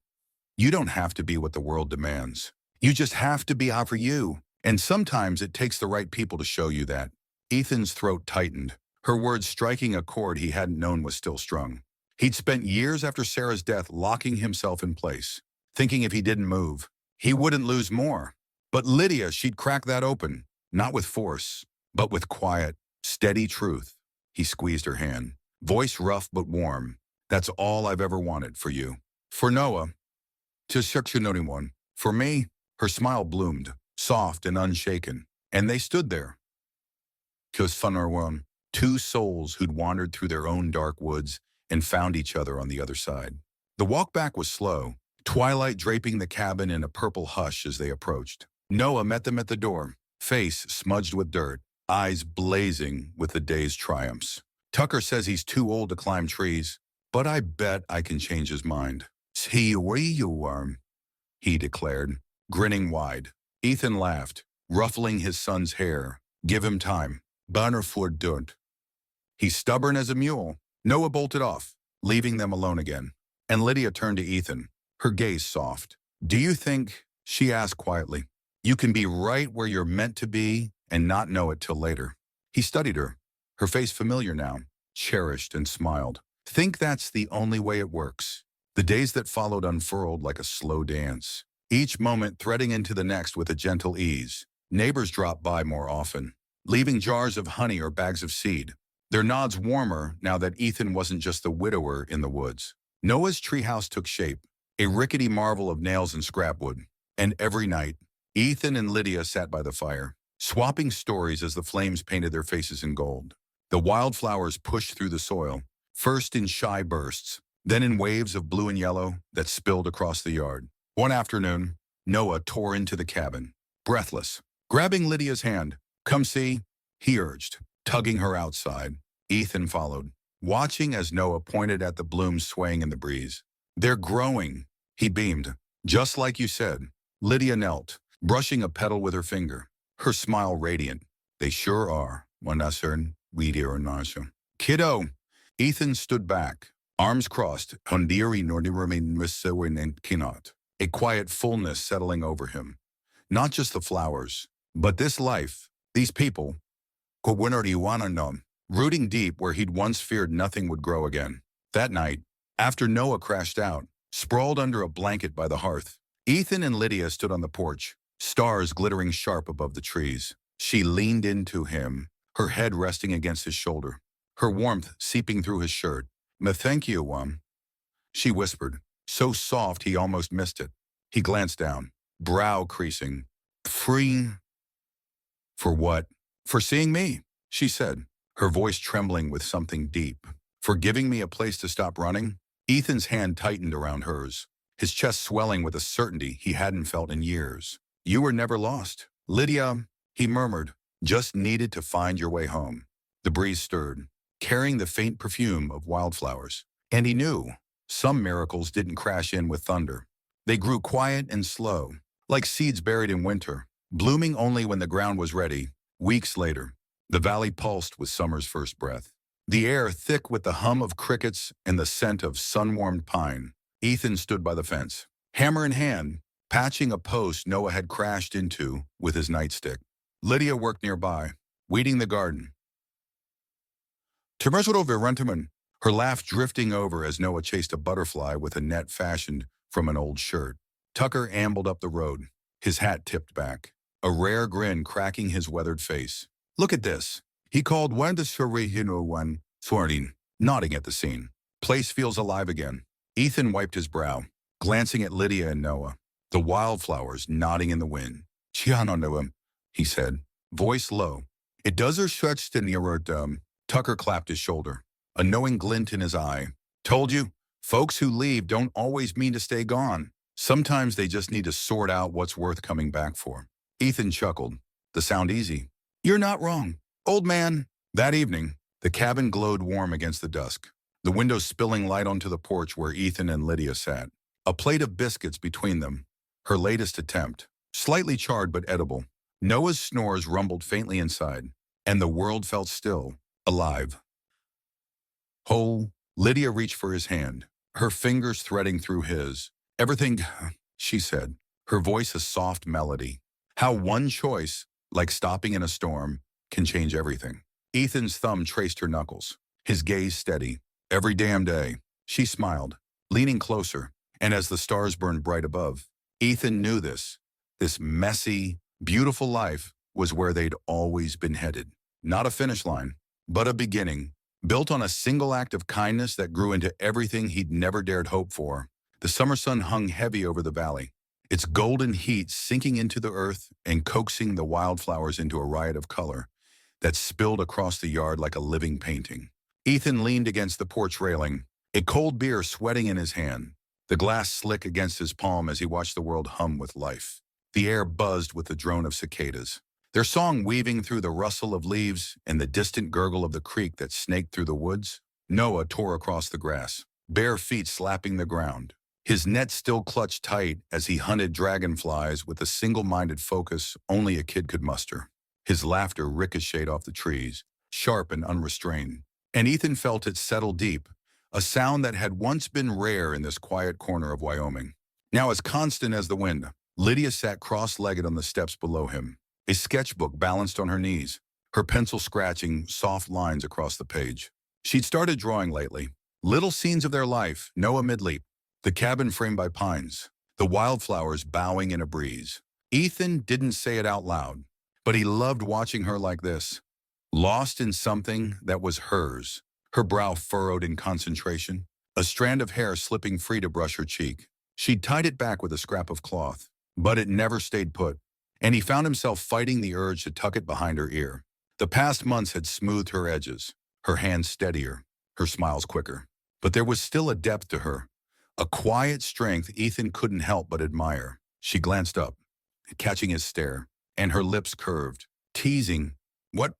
You don't have to be what the world demands. You just have to be out for you. And sometimes it takes the right people to show you that." Ethan's throat tightened, her words striking a chord he hadn't known was still strung. He'd spent years after Sarah's death locking himself in place, thinking if he didn't move, he wouldn't lose more. But Lydia, she'd crack that open, not with force, but with quiet, steady truth. He squeezed her hand, voice rough but warm. "That's all I've ever wanted for you. For Noah, to such an one. For me," her smile bloomed, soft and unshaken. And they stood there. Cause one, two souls who'd wandered through their own dark woods and found each other on the other side. The walk back was slow, twilight draping the cabin in a purple hush as they approached. Noah met them at the door, face smudged with dirt, eyes blazing with the day's triumphs. "Tucker says he's too old to climb trees, but I bet I can change his mind." "See where you are," he declared, grinning wide. Ethan laughed, ruffling his son's hair. "Give him time. Banner for dirt. He's stubborn as a mule." Noah bolted off, leaving them alone again. And Lydia turned to Ethan, her gaze soft. "Do you think," she asked quietly, "you can be right where you're meant to be and not know it till later?" He studied her face familiar now, cherished, and smiled. "Think that's the only way it works." The days that followed unfurled like a slow dance, each moment threading into the next with a gentle ease. Neighbors dropped by more often, leaving jars of honey or bags of seed, their nods warmer now that Ethan wasn't just the widower in the woods. Noah's treehouse took shape, a rickety marvel of nails and scrapwood. And every night, Ethan and Lydia sat by the fire, swapping stories as the flames painted their faces in gold. The wildflowers pushed through the soil, first in shy bursts, then in waves of blue and yellow that spilled across the yard. One afternoon, Noah tore into the cabin, breathless, grabbing Lydia's hand. "Come see," he urged, tugging her outside. Ethan followed, watching as Noah pointed at the blooms swaying in the breeze. "They're growing," he beamed. "Just like you said." Lydia knelt, brushing a petal with her finger, her smile radiant. "They sure are. Kiddo." Ethan stood back, arms crossed, a quiet fullness settling over him. Not just the flowers, but this life, these people. Rooting deep where he'd once feared nothing would grow again. That night, after Noah crashed out, sprawled under a blanket by the hearth, Ethan and Lydia stood on the porch, stars glittering sharp above the trees. She leaned into him, her head resting against his shoulder, her warmth seeping through his shirt. "Me thank you, she whispered, so soft he almost missed it. He glanced down, brow creasing. "Free? For what?" "For seeing me," she said, her voice trembling with something deep. "For giving me a place to stop running?" Ethan's hand tightened around hers, his chest swelling with a certainty he hadn't felt in years. "You were never lost, Lydia," he murmured. "Just needed to find your way home." The breeze stirred, carrying the faint perfume of wildflowers. And he knew some miracles didn't crash in with thunder. They grew quiet and slow, like seeds buried in winter, blooming only when the ground was ready. Weeks later, the valley pulsed with summer's first breath, the air thick with the hum of crickets and the scent of sun-warmed pine. Ethan stood by the fence, hammer in hand, patching a post Noah had crashed into with his nightstick. Lydia worked nearby, weeding the garden. Her laugh drifting over as Noah chased a butterfly with a net fashioned from an old shirt. Tucker ambled up the road, his hat tipped back, a rare grin cracking his weathered face. "Look at this." He called when the shivering, snorting, nodding at the scene. Place feels alive again. Ethan wiped his brow, glancing at Lydia and Noah, the wildflowers nodding in the wind. Chianonoam, he said, voice low. It does her stretched in the Tucker clapped his shoulder, a knowing glint in his eye. Told you, folks who leave don't always mean to stay gone. Sometimes they just need to sort out what's worth coming back for. Ethan chuckled. The sound easy. You're not wrong, old man. That evening, the cabin glowed warm against the dusk, the windows spilling light onto the porch where Ethan and Lydia sat. A plate of biscuits between them, her latest attempt, slightly charred but edible. Noah's snores rumbled faintly inside, and the world felt still, alive. Whole, Lydia reached for his hand, her fingers threading through his. Everything, she said, her voice a soft melody. How one choice, like stopping in a storm, can change everything. Ethan's thumb traced her knuckles, his gaze steady. Every damn day, she smiled, leaning closer, and as the stars burned bright above, Ethan knew this messy, beautiful life was where they'd always been headed. Not a finish line, but a beginning, built on a single act of kindness that grew into everything he'd never dared hope for. The summer sun hung heavy over the valley, its golden heat sinking into the earth and coaxing the wildflowers into a riot of color that spilled across the yard like a living painting. Ethan leaned against the porch railing, a cold beer sweating in his hand, the glass slick against his palm as he watched the world hum with life. The air buzzed with the drone of cicadas, their song weaving through the rustle of leaves and the distant gurgle of the creek that snaked through the woods. Noah tore across the grass, bare feet slapping the ground, his net still clutched tight as he hunted dragonflies with the single-minded focus only a kid could muster. His laughter ricocheted off the trees, sharp and unrestrained, and Ethan felt it settle deep, a sound that had once been rare in this quiet corner of Wyoming. Now as constant as the wind, Lydia sat cross-legged on the steps below him, a sketchbook balanced on her knees, her pencil scratching soft lines across the page. She'd started drawing lately, little scenes of their life, Noah mid-leap, the cabin framed by pines, the wildflowers bowing in a breeze. Ethan didn't say it out loud, but he loved watching her like this, lost in something that was hers, her brow furrowed in concentration, a strand of hair slipping free to brush her cheek. She'd tied it back with a scrap of cloth, but it never stayed put, and he found himself fighting the urge to tuck it behind her ear. The past months had smoothed her edges, her hands steadier, her smiles quicker. But there was still a depth to her, a quiet strength Ethan couldn't help but admire. She glanced up, catching his stare, and her lips curved, teasing. What?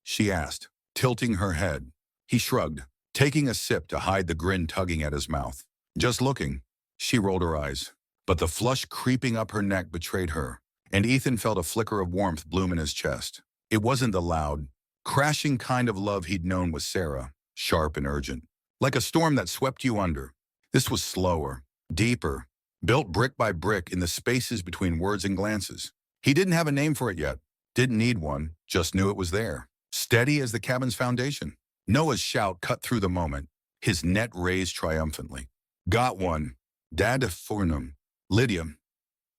She asked, tilting her head. He shrugged, taking a sip to hide the grin tugging at his mouth. Just looking. She rolled her eyes, but the flush creeping up her neck betrayed her, and Ethan felt a flicker of warmth bloom in his chest. It wasn't the loud, crashing kind of love he'd known with Sarah, sharp and urgent, like a storm that swept you under. This was slower, deeper, built brick by brick in the spaces between words and glances. He didn't have a name for it yet, didn't need one, just knew it was there, steady as the cabin's foundation. Noah's shout cut through the moment, his net raised triumphantly. Got one. Dad fornum. Lydia.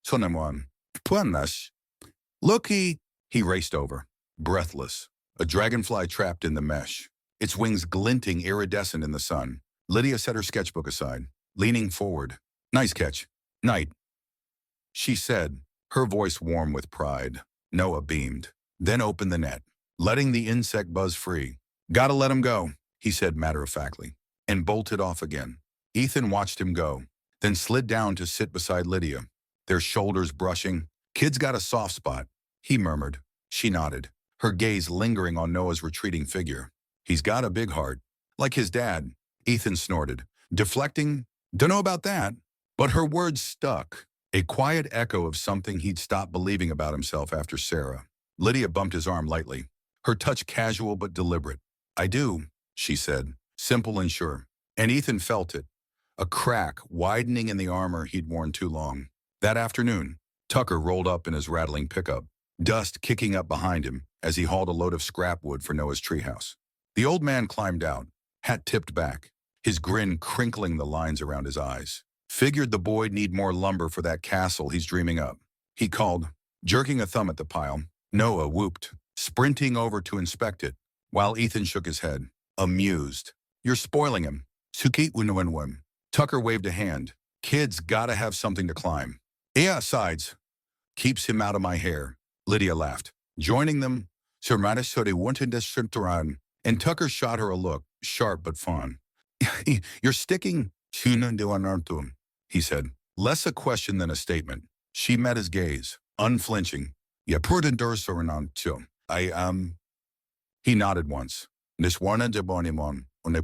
Sonamwan. Puanas. Looky. He raced over, breathless, a dragonfly trapped in the mesh, its wings glinting iridescent in the sun. Lydia set her sketchbook aside, leaning forward. Nice catch. Night, she said, her voice warm with pride. Noah beamed, then opened the net, letting the insect buzz free. Gotta let him go, he said matter-of-factly, and bolted off again. Ethan watched him go, then slid down to sit beside Lydia, their shoulders brushing. Kid's got a soft spot, he murmured. She nodded, her gaze lingering on Noah's retreating figure. He's got a big heart, like his dad, Ethan snorted, deflecting. Dunno about that. But her words stuck, a quiet echo of something he'd stopped believing about himself after Sarah. Lydia bumped his arm lightly, her touch casual but deliberate. I do, she said, simple and sure. And Ethan felt it, a crack widening in the armor he'd worn too long. That afternoon, Tucker rolled up in his rattling pickup, dust kicking up behind him as he hauled a load of scrap wood for Noah's treehouse. The old man climbed out, hat tipped back, his grin crinkling the lines around his eyes. Figured the boy'd need more lumber for that castle he's dreaming up. He called, jerking a thumb at the pile. Noah whooped, sprinting over to inspect it, while Ethan shook his head, amused. You're spoiling him. Suki unawin. Tucker waved a hand. Kids gotta have something to climb. Yeah, sides. Keeps him out of my hair. Lydia laughed. Joining them, Sir Matisode wanted to shift around, and Tucker shot her a look, sharp but fond. You're sticking to him, he said, less a question than a statement. She met his gaze, unflinching. Ya prudent too. He nodded once. Niswarna de bonimon on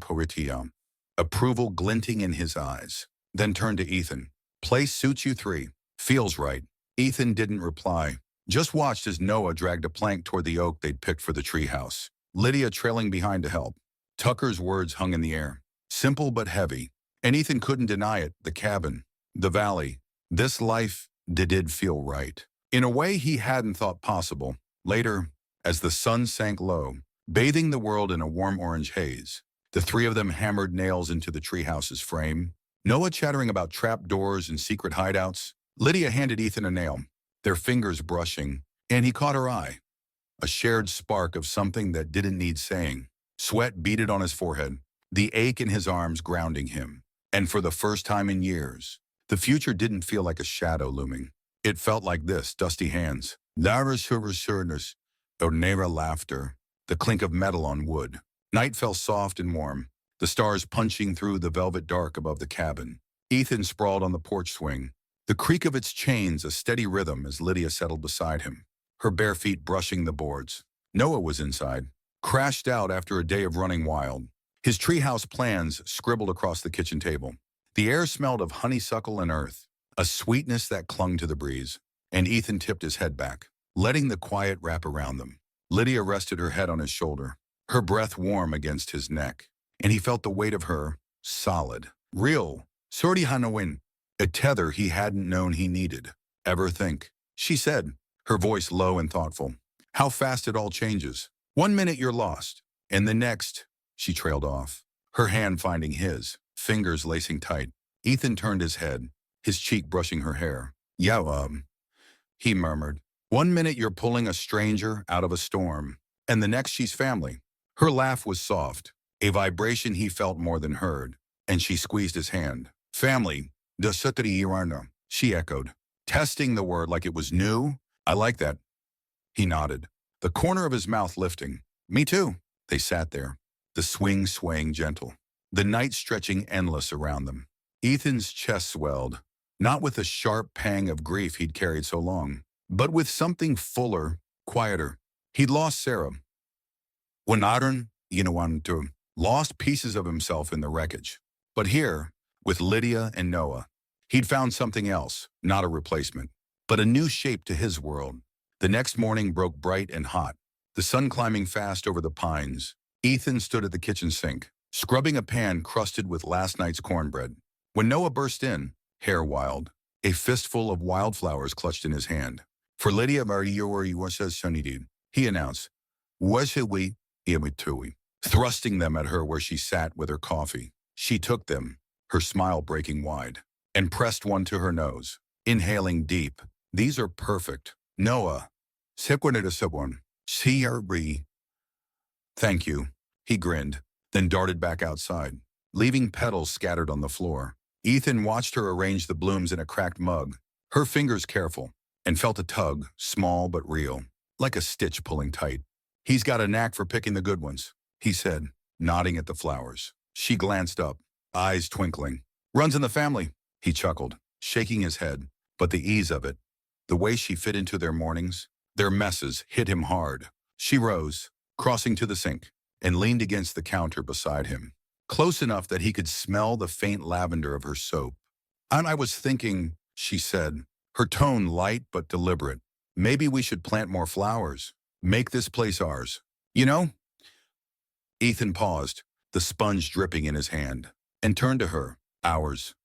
approval glinting in his eyes, then turned to Ethan. Place suits you three. Feels right. Ethan didn't reply, just watched as Noah dragged a plank toward the oak they'd picked for the treehouse, Lydia trailing behind to help. Tucker's words hung in the air, simple but heavy, and Ethan couldn't deny it. The cabin, the valley, this life did feel right. In a way he hadn't thought possible. Later, as the sun sank low, bathing the world in a warm orange haze, the three of them hammered nails into the treehouse's frame, Noah chattering about trap doors and secret hideouts. Lydia handed Ethan a nail, their fingers brushing, and he caught her eye. A shared spark of something that didn't need saying. Sweat beaded on his forehead, the ache in his arms grounding him. And for the first time in years, the future didn't feel like a shadow looming. It felt like this, dusty hands, Lara's sureness, Onera laughter, the clink of metal on wood. Night fell soft and warm, the stars punching through the velvet dark above the cabin. Ethan sprawled on the porch swing, the creak of its chains a steady rhythm as Lydia settled beside him, her bare feet brushing the boards. Noah was inside, crashed out after a day of running wild, his treehouse plans scribbled across the kitchen table. The air smelled of honeysuckle and earth, a sweetness that clung to the breeze, and Ethan tipped his head back, letting the quiet wrap around them. Lydia rested her head on his shoulder, her breath warm against his neck, and he felt the weight of her, solid, real, sorti hanawin, a tether he hadn't known he needed. Ever think? She said, her voice low and thoughtful. How fast it all changes. 1 minute you're lost, and the next, she trailed off, her hand finding his, fingers lacing tight. Ethan turned his head, his cheek brushing her hair. Yeah, he murmured. 1 minute you're pulling a stranger out of a storm, and the next she's family. Her laugh was soft, a vibration he felt more than heard, and she squeezed his hand. Family, she echoed, testing the word like it was new. I like that. He nodded, the corner of his mouth lifting. Me too. They sat there, the swing swaying gentle, the night stretching endless around them. Ethan's chest swelled, not with the sharp pang of grief he'd carried so long, but with something fuller, quieter. He'd lost Sarah. Lost pieces of himself in the wreckage. But here, with Lydia and Noah, he'd found something else, not a replacement, but a new shape to his world. The next morning broke bright and hot, the sun climbing fast over the pines. Ethan stood at the kitchen sink, scrubbing a pan crusted with last night's cornbread. When Noah burst in, hair wild, a fistful of wildflowers clutched in his hand. For Lydia, he announced, thrusting them at her where she sat with her coffee. She took them, her smile breaking wide, and pressed one to her nose, inhaling deep. These are perfect. Noah. Thank you, he grinned, then darted back outside, leaving petals scattered on the floor. Ethan watched her arrange the blooms in a cracked mug, her fingers careful, and felt a tug, small but real, like a stitch pulling tight. He's got a knack for picking the good ones, he said, nodding at the flowers. She glanced up, eyes twinkling. Runs in the family, he chuckled, shaking his head. But the ease of it, the way she fit into their mornings, their messes, hit him hard. She rose, crossing to the sink, and leaned against the counter beside him, close enough that he could smell the faint lavender of her soap. And I was thinking, she said, her tone light but deliberate, maybe we should plant more flowers, make this place ours. You know? Ethan paused, the sponge dripping in his hand, and turned to her. Ours.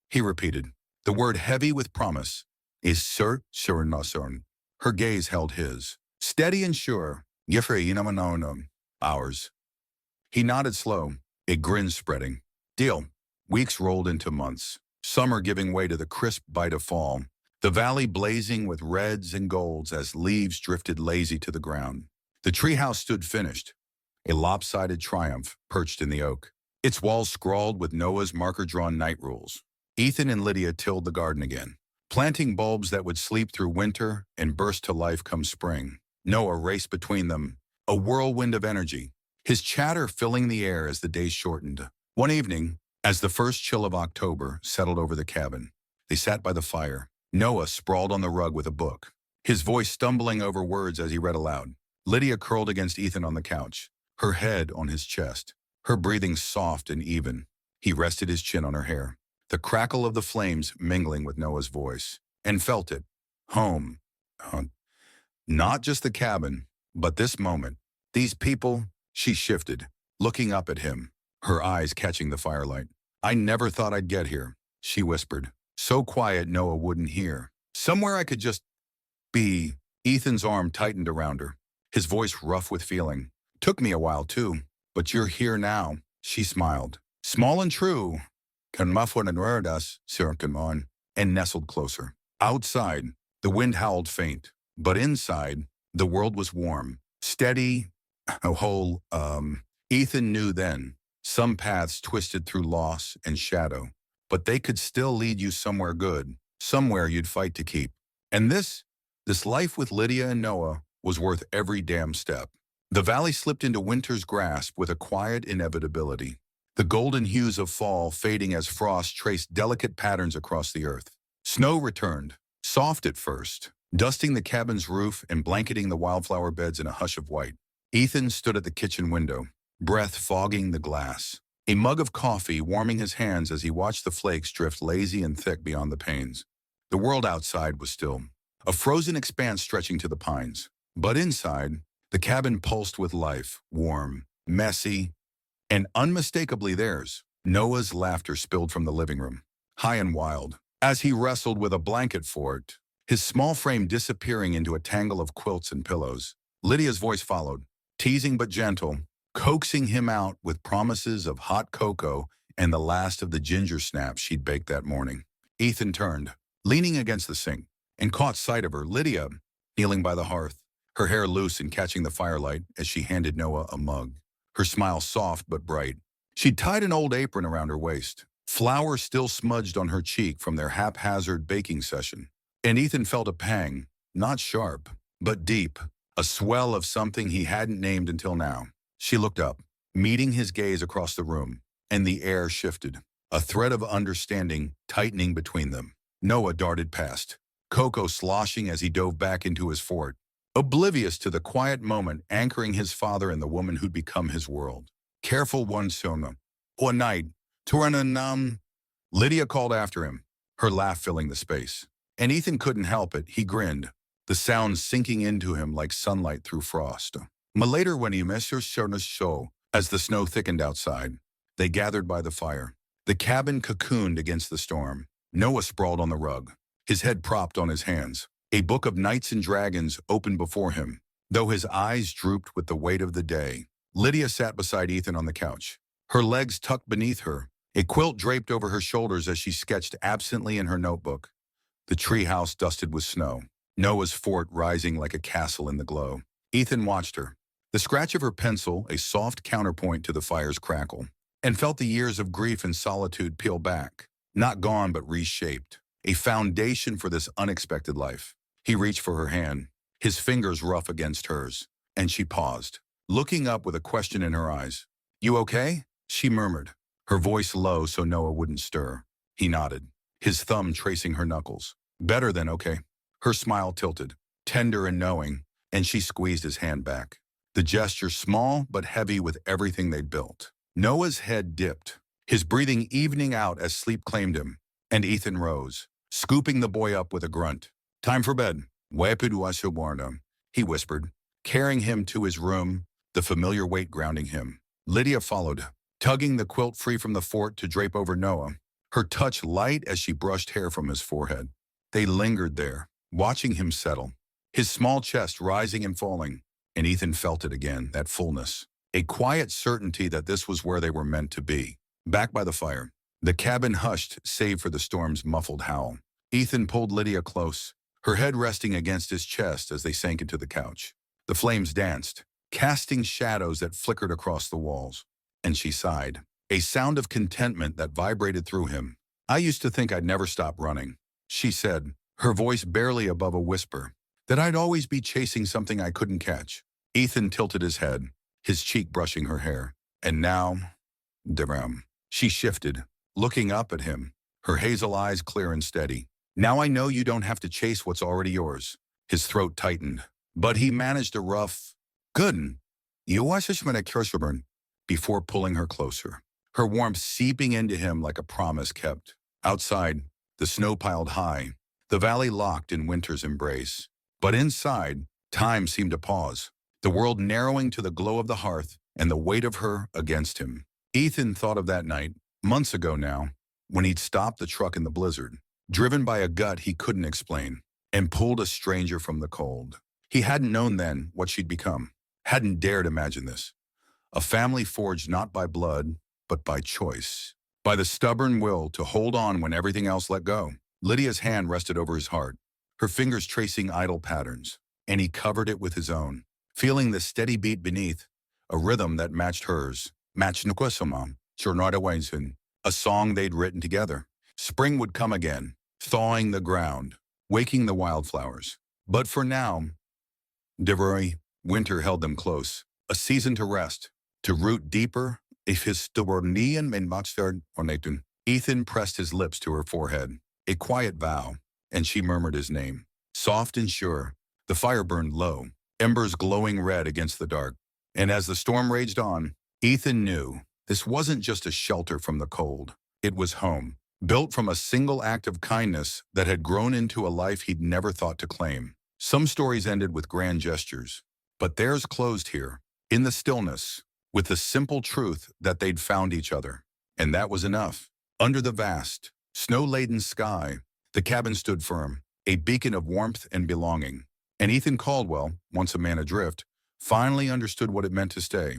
He repeated, the word heavy with promise. Is sure nason. Her gaze held his, steady and sure. Ours. He nodded slow, a grin spreading. Deal. Weeks rolled into months, summer giving way to the crisp bite of fall, the valley blazing with reds and golds as leaves drifted lazy to the ground. The treehouse stood finished, a lopsided triumph perched in the oak, its walls scrawled with Noah's marker-drawn night rules. Ethan and Lydia tilled the garden again, planting bulbs that would sleep through winter and burst to life come spring. Noah raced between them, a whirlwind of energy, his chatter filling the air as the days shortened. One evening, as the first chill of October settled over the cabin, they sat by the fire. Noah sprawled on the rug with a book, his voice stumbling over words as he read aloud. Lydia curled against Ethan on the couch, her head on his chest, her breathing soft and even. He rested his chin on her hair, the crackle of the flames mingling with Noah's voice, and felt it. Home. Not just the cabin, but this moment. These people. She shifted, looking up at him, her eyes catching the firelight. I never thought I'd get here, she whispered, so quiet Noah wouldn't hear. Somewhere I could just be. Ethan's arm tightened around her, his voice rough with feeling. Took me a while too, but you're here now, she smiled. Small and true, and nestled closer. Outside, the wind howled faint, but inside, the world was warm, steady, a whole, Ethan knew then, some paths twisted through loss and shadow, but they could still lead you somewhere good, somewhere you'd fight to keep. And this life with Lydia and Noah was worth every damn step. The valley slipped into winter's grasp with a quiet inevitability, the golden hues of fall fading as frost traced delicate patterns across the earth. Snow returned, soft at first, dusting the cabin's roof and blanketing the wildflower beds in a hush of white. Ethan stood at the kitchen window, breath fogging the glass, a mug of coffee warming his hands as he watched the flakes drift lazy and thick beyond the panes. The world outside was still, a frozen expanse stretching to the pines. But inside, the cabin pulsed with life, warm, messy, and unmistakably theirs. Noah's laughter spilled from the living room, high and wild, as he wrestled with a blanket fort, his small frame disappearing into a tangle of quilts and pillows. Lydia's voice followed, teasing but gentle, coaxing him out with promises of hot cocoa and the last of the ginger snaps she'd baked that morning. Ethan turned, leaning against the sink, and caught sight of her, Lydia, kneeling by the hearth, her hair loose and catching the firelight as she handed Noah a mug, her smile soft but bright. She'd tied an old apron around her waist, flour still smudged on her cheek from their haphazard baking session. And Ethan felt a pang, not sharp, but deep, a swell of something he hadn't named until now. She looked up, meeting his gaze across the room, and the air shifted, a thread of understanding tightening between them. Noah darted past, cocoa sloshing as he dove back into his fort, oblivious to the quiet moment anchoring his father and the woman who'd become his world. Careful one sona. One night, Turananam. Lydia called after him, her laugh filling the space. And Ethan couldn't help it, he grinned, the sound sinking into him like sunlight through frost. Later when he missed her show, as the snow thickened outside, they gathered by the fire. The cabin cocooned against the storm. Noah sprawled on the rug, his head propped on his hands. A book of knights and dragons opened before him, though his eyes drooped with the weight of the day. Lydia sat beside Ethan on the couch, her legs tucked beneath her, a quilt draped over her shoulders as she sketched absently in her notebook. The treehouse dusted with snow, Noah's fort rising like a castle in the glow. Ethan watched her, the scratch of her pencil a soft counterpoint to the fire's crackle, and felt the years of grief and solitude peel back, not gone but reshaped, a foundation for this unexpected life. He reached for her hand, his fingers rough against hers, and she paused, looking up with a question in her eyes. You okay? She murmured, her voice low so Noah wouldn't stir. He nodded, his thumb tracing her knuckles. Better than okay. Her smile tilted, tender and knowing, and she squeezed his hand back. The gesture small but heavy with everything they'd built. Noah's head dipped, his breathing evening out as sleep claimed him, and Ethan rose, scooping the boy up with a grunt. Time for bed. He whispered, carrying him to his room, the familiar weight grounding him. Lydia followed, tugging the quilt free from the fort to drape over Noah, her touch light as she brushed hair from his forehead. They lingered there, watching him settle, his small chest rising and falling, and Ethan felt it again, that fullness, a quiet certainty that this was where they were meant to be. Back by the fire, the cabin hushed save for the storm's muffled howl. Ethan pulled Lydia close, her head resting against his chest as they sank into the couch. The flames danced, casting shadows that flickered across the walls. And she sighed, a sound of contentment that vibrated through him. "I used to think I'd never stop running," she said, her voice barely above a whisper, "that I'd always be chasing something I couldn't catch." Ethan tilted his head, his cheek brushing her hair. "And now, Deram." She shifted, looking up at him, her hazel eyes clear and steady. "Now I know you don't have to chase what's already yours." His throat tightened, but he managed a rough, "Good. You watch this minute, shivering," before pulling her closer, her warmth seeping into him like a promise kept. Outside, the snow piled high, the valley locked in winter's embrace. But inside, time seemed to pause, the world narrowing to the glow of the hearth and the weight of her against him. Ethan thought of that night, months ago now, when he'd stopped the truck in the blizzard, driven by a gut he couldn't explain, and pulled a stranger from the cold. He hadn't known then what she'd become, hadn't dared imagine this. A family forged not by blood, but by choice, by the stubborn will to hold on when everything else let go. Lydia's hand rested over his heart, her fingers tracing idle patterns, and he covered it with his own, feeling the steady beat beneath, a rhythm that matched hers, matched Nkwasama, Chornadawainsin, a song they'd written together. Spring would come again, thawing the ground, waking the wildflowers. But for now, Devery, winter held them close, a season to rest, to root deeper, if his stubbornian and matchard ornatun. Ethan pressed his lips to her forehead, a quiet vow, and she murmured his name. Soft and sure, the fire burned low, embers glowing red against the dark. And as the storm raged on, Ethan knew this wasn't just a shelter from the cold. It was home, built from a single act of kindness that had grown into a life he'd never thought to claim. Some stories ended with grand gestures, but theirs closed here, in the stillness, with the simple truth that they'd found each other. And that was enough. Under the vast, snow-laden sky, the cabin stood firm, a beacon of warmth and belonging. And Ethan Caldwell, once a man adrift, finally understood what it meant to stay.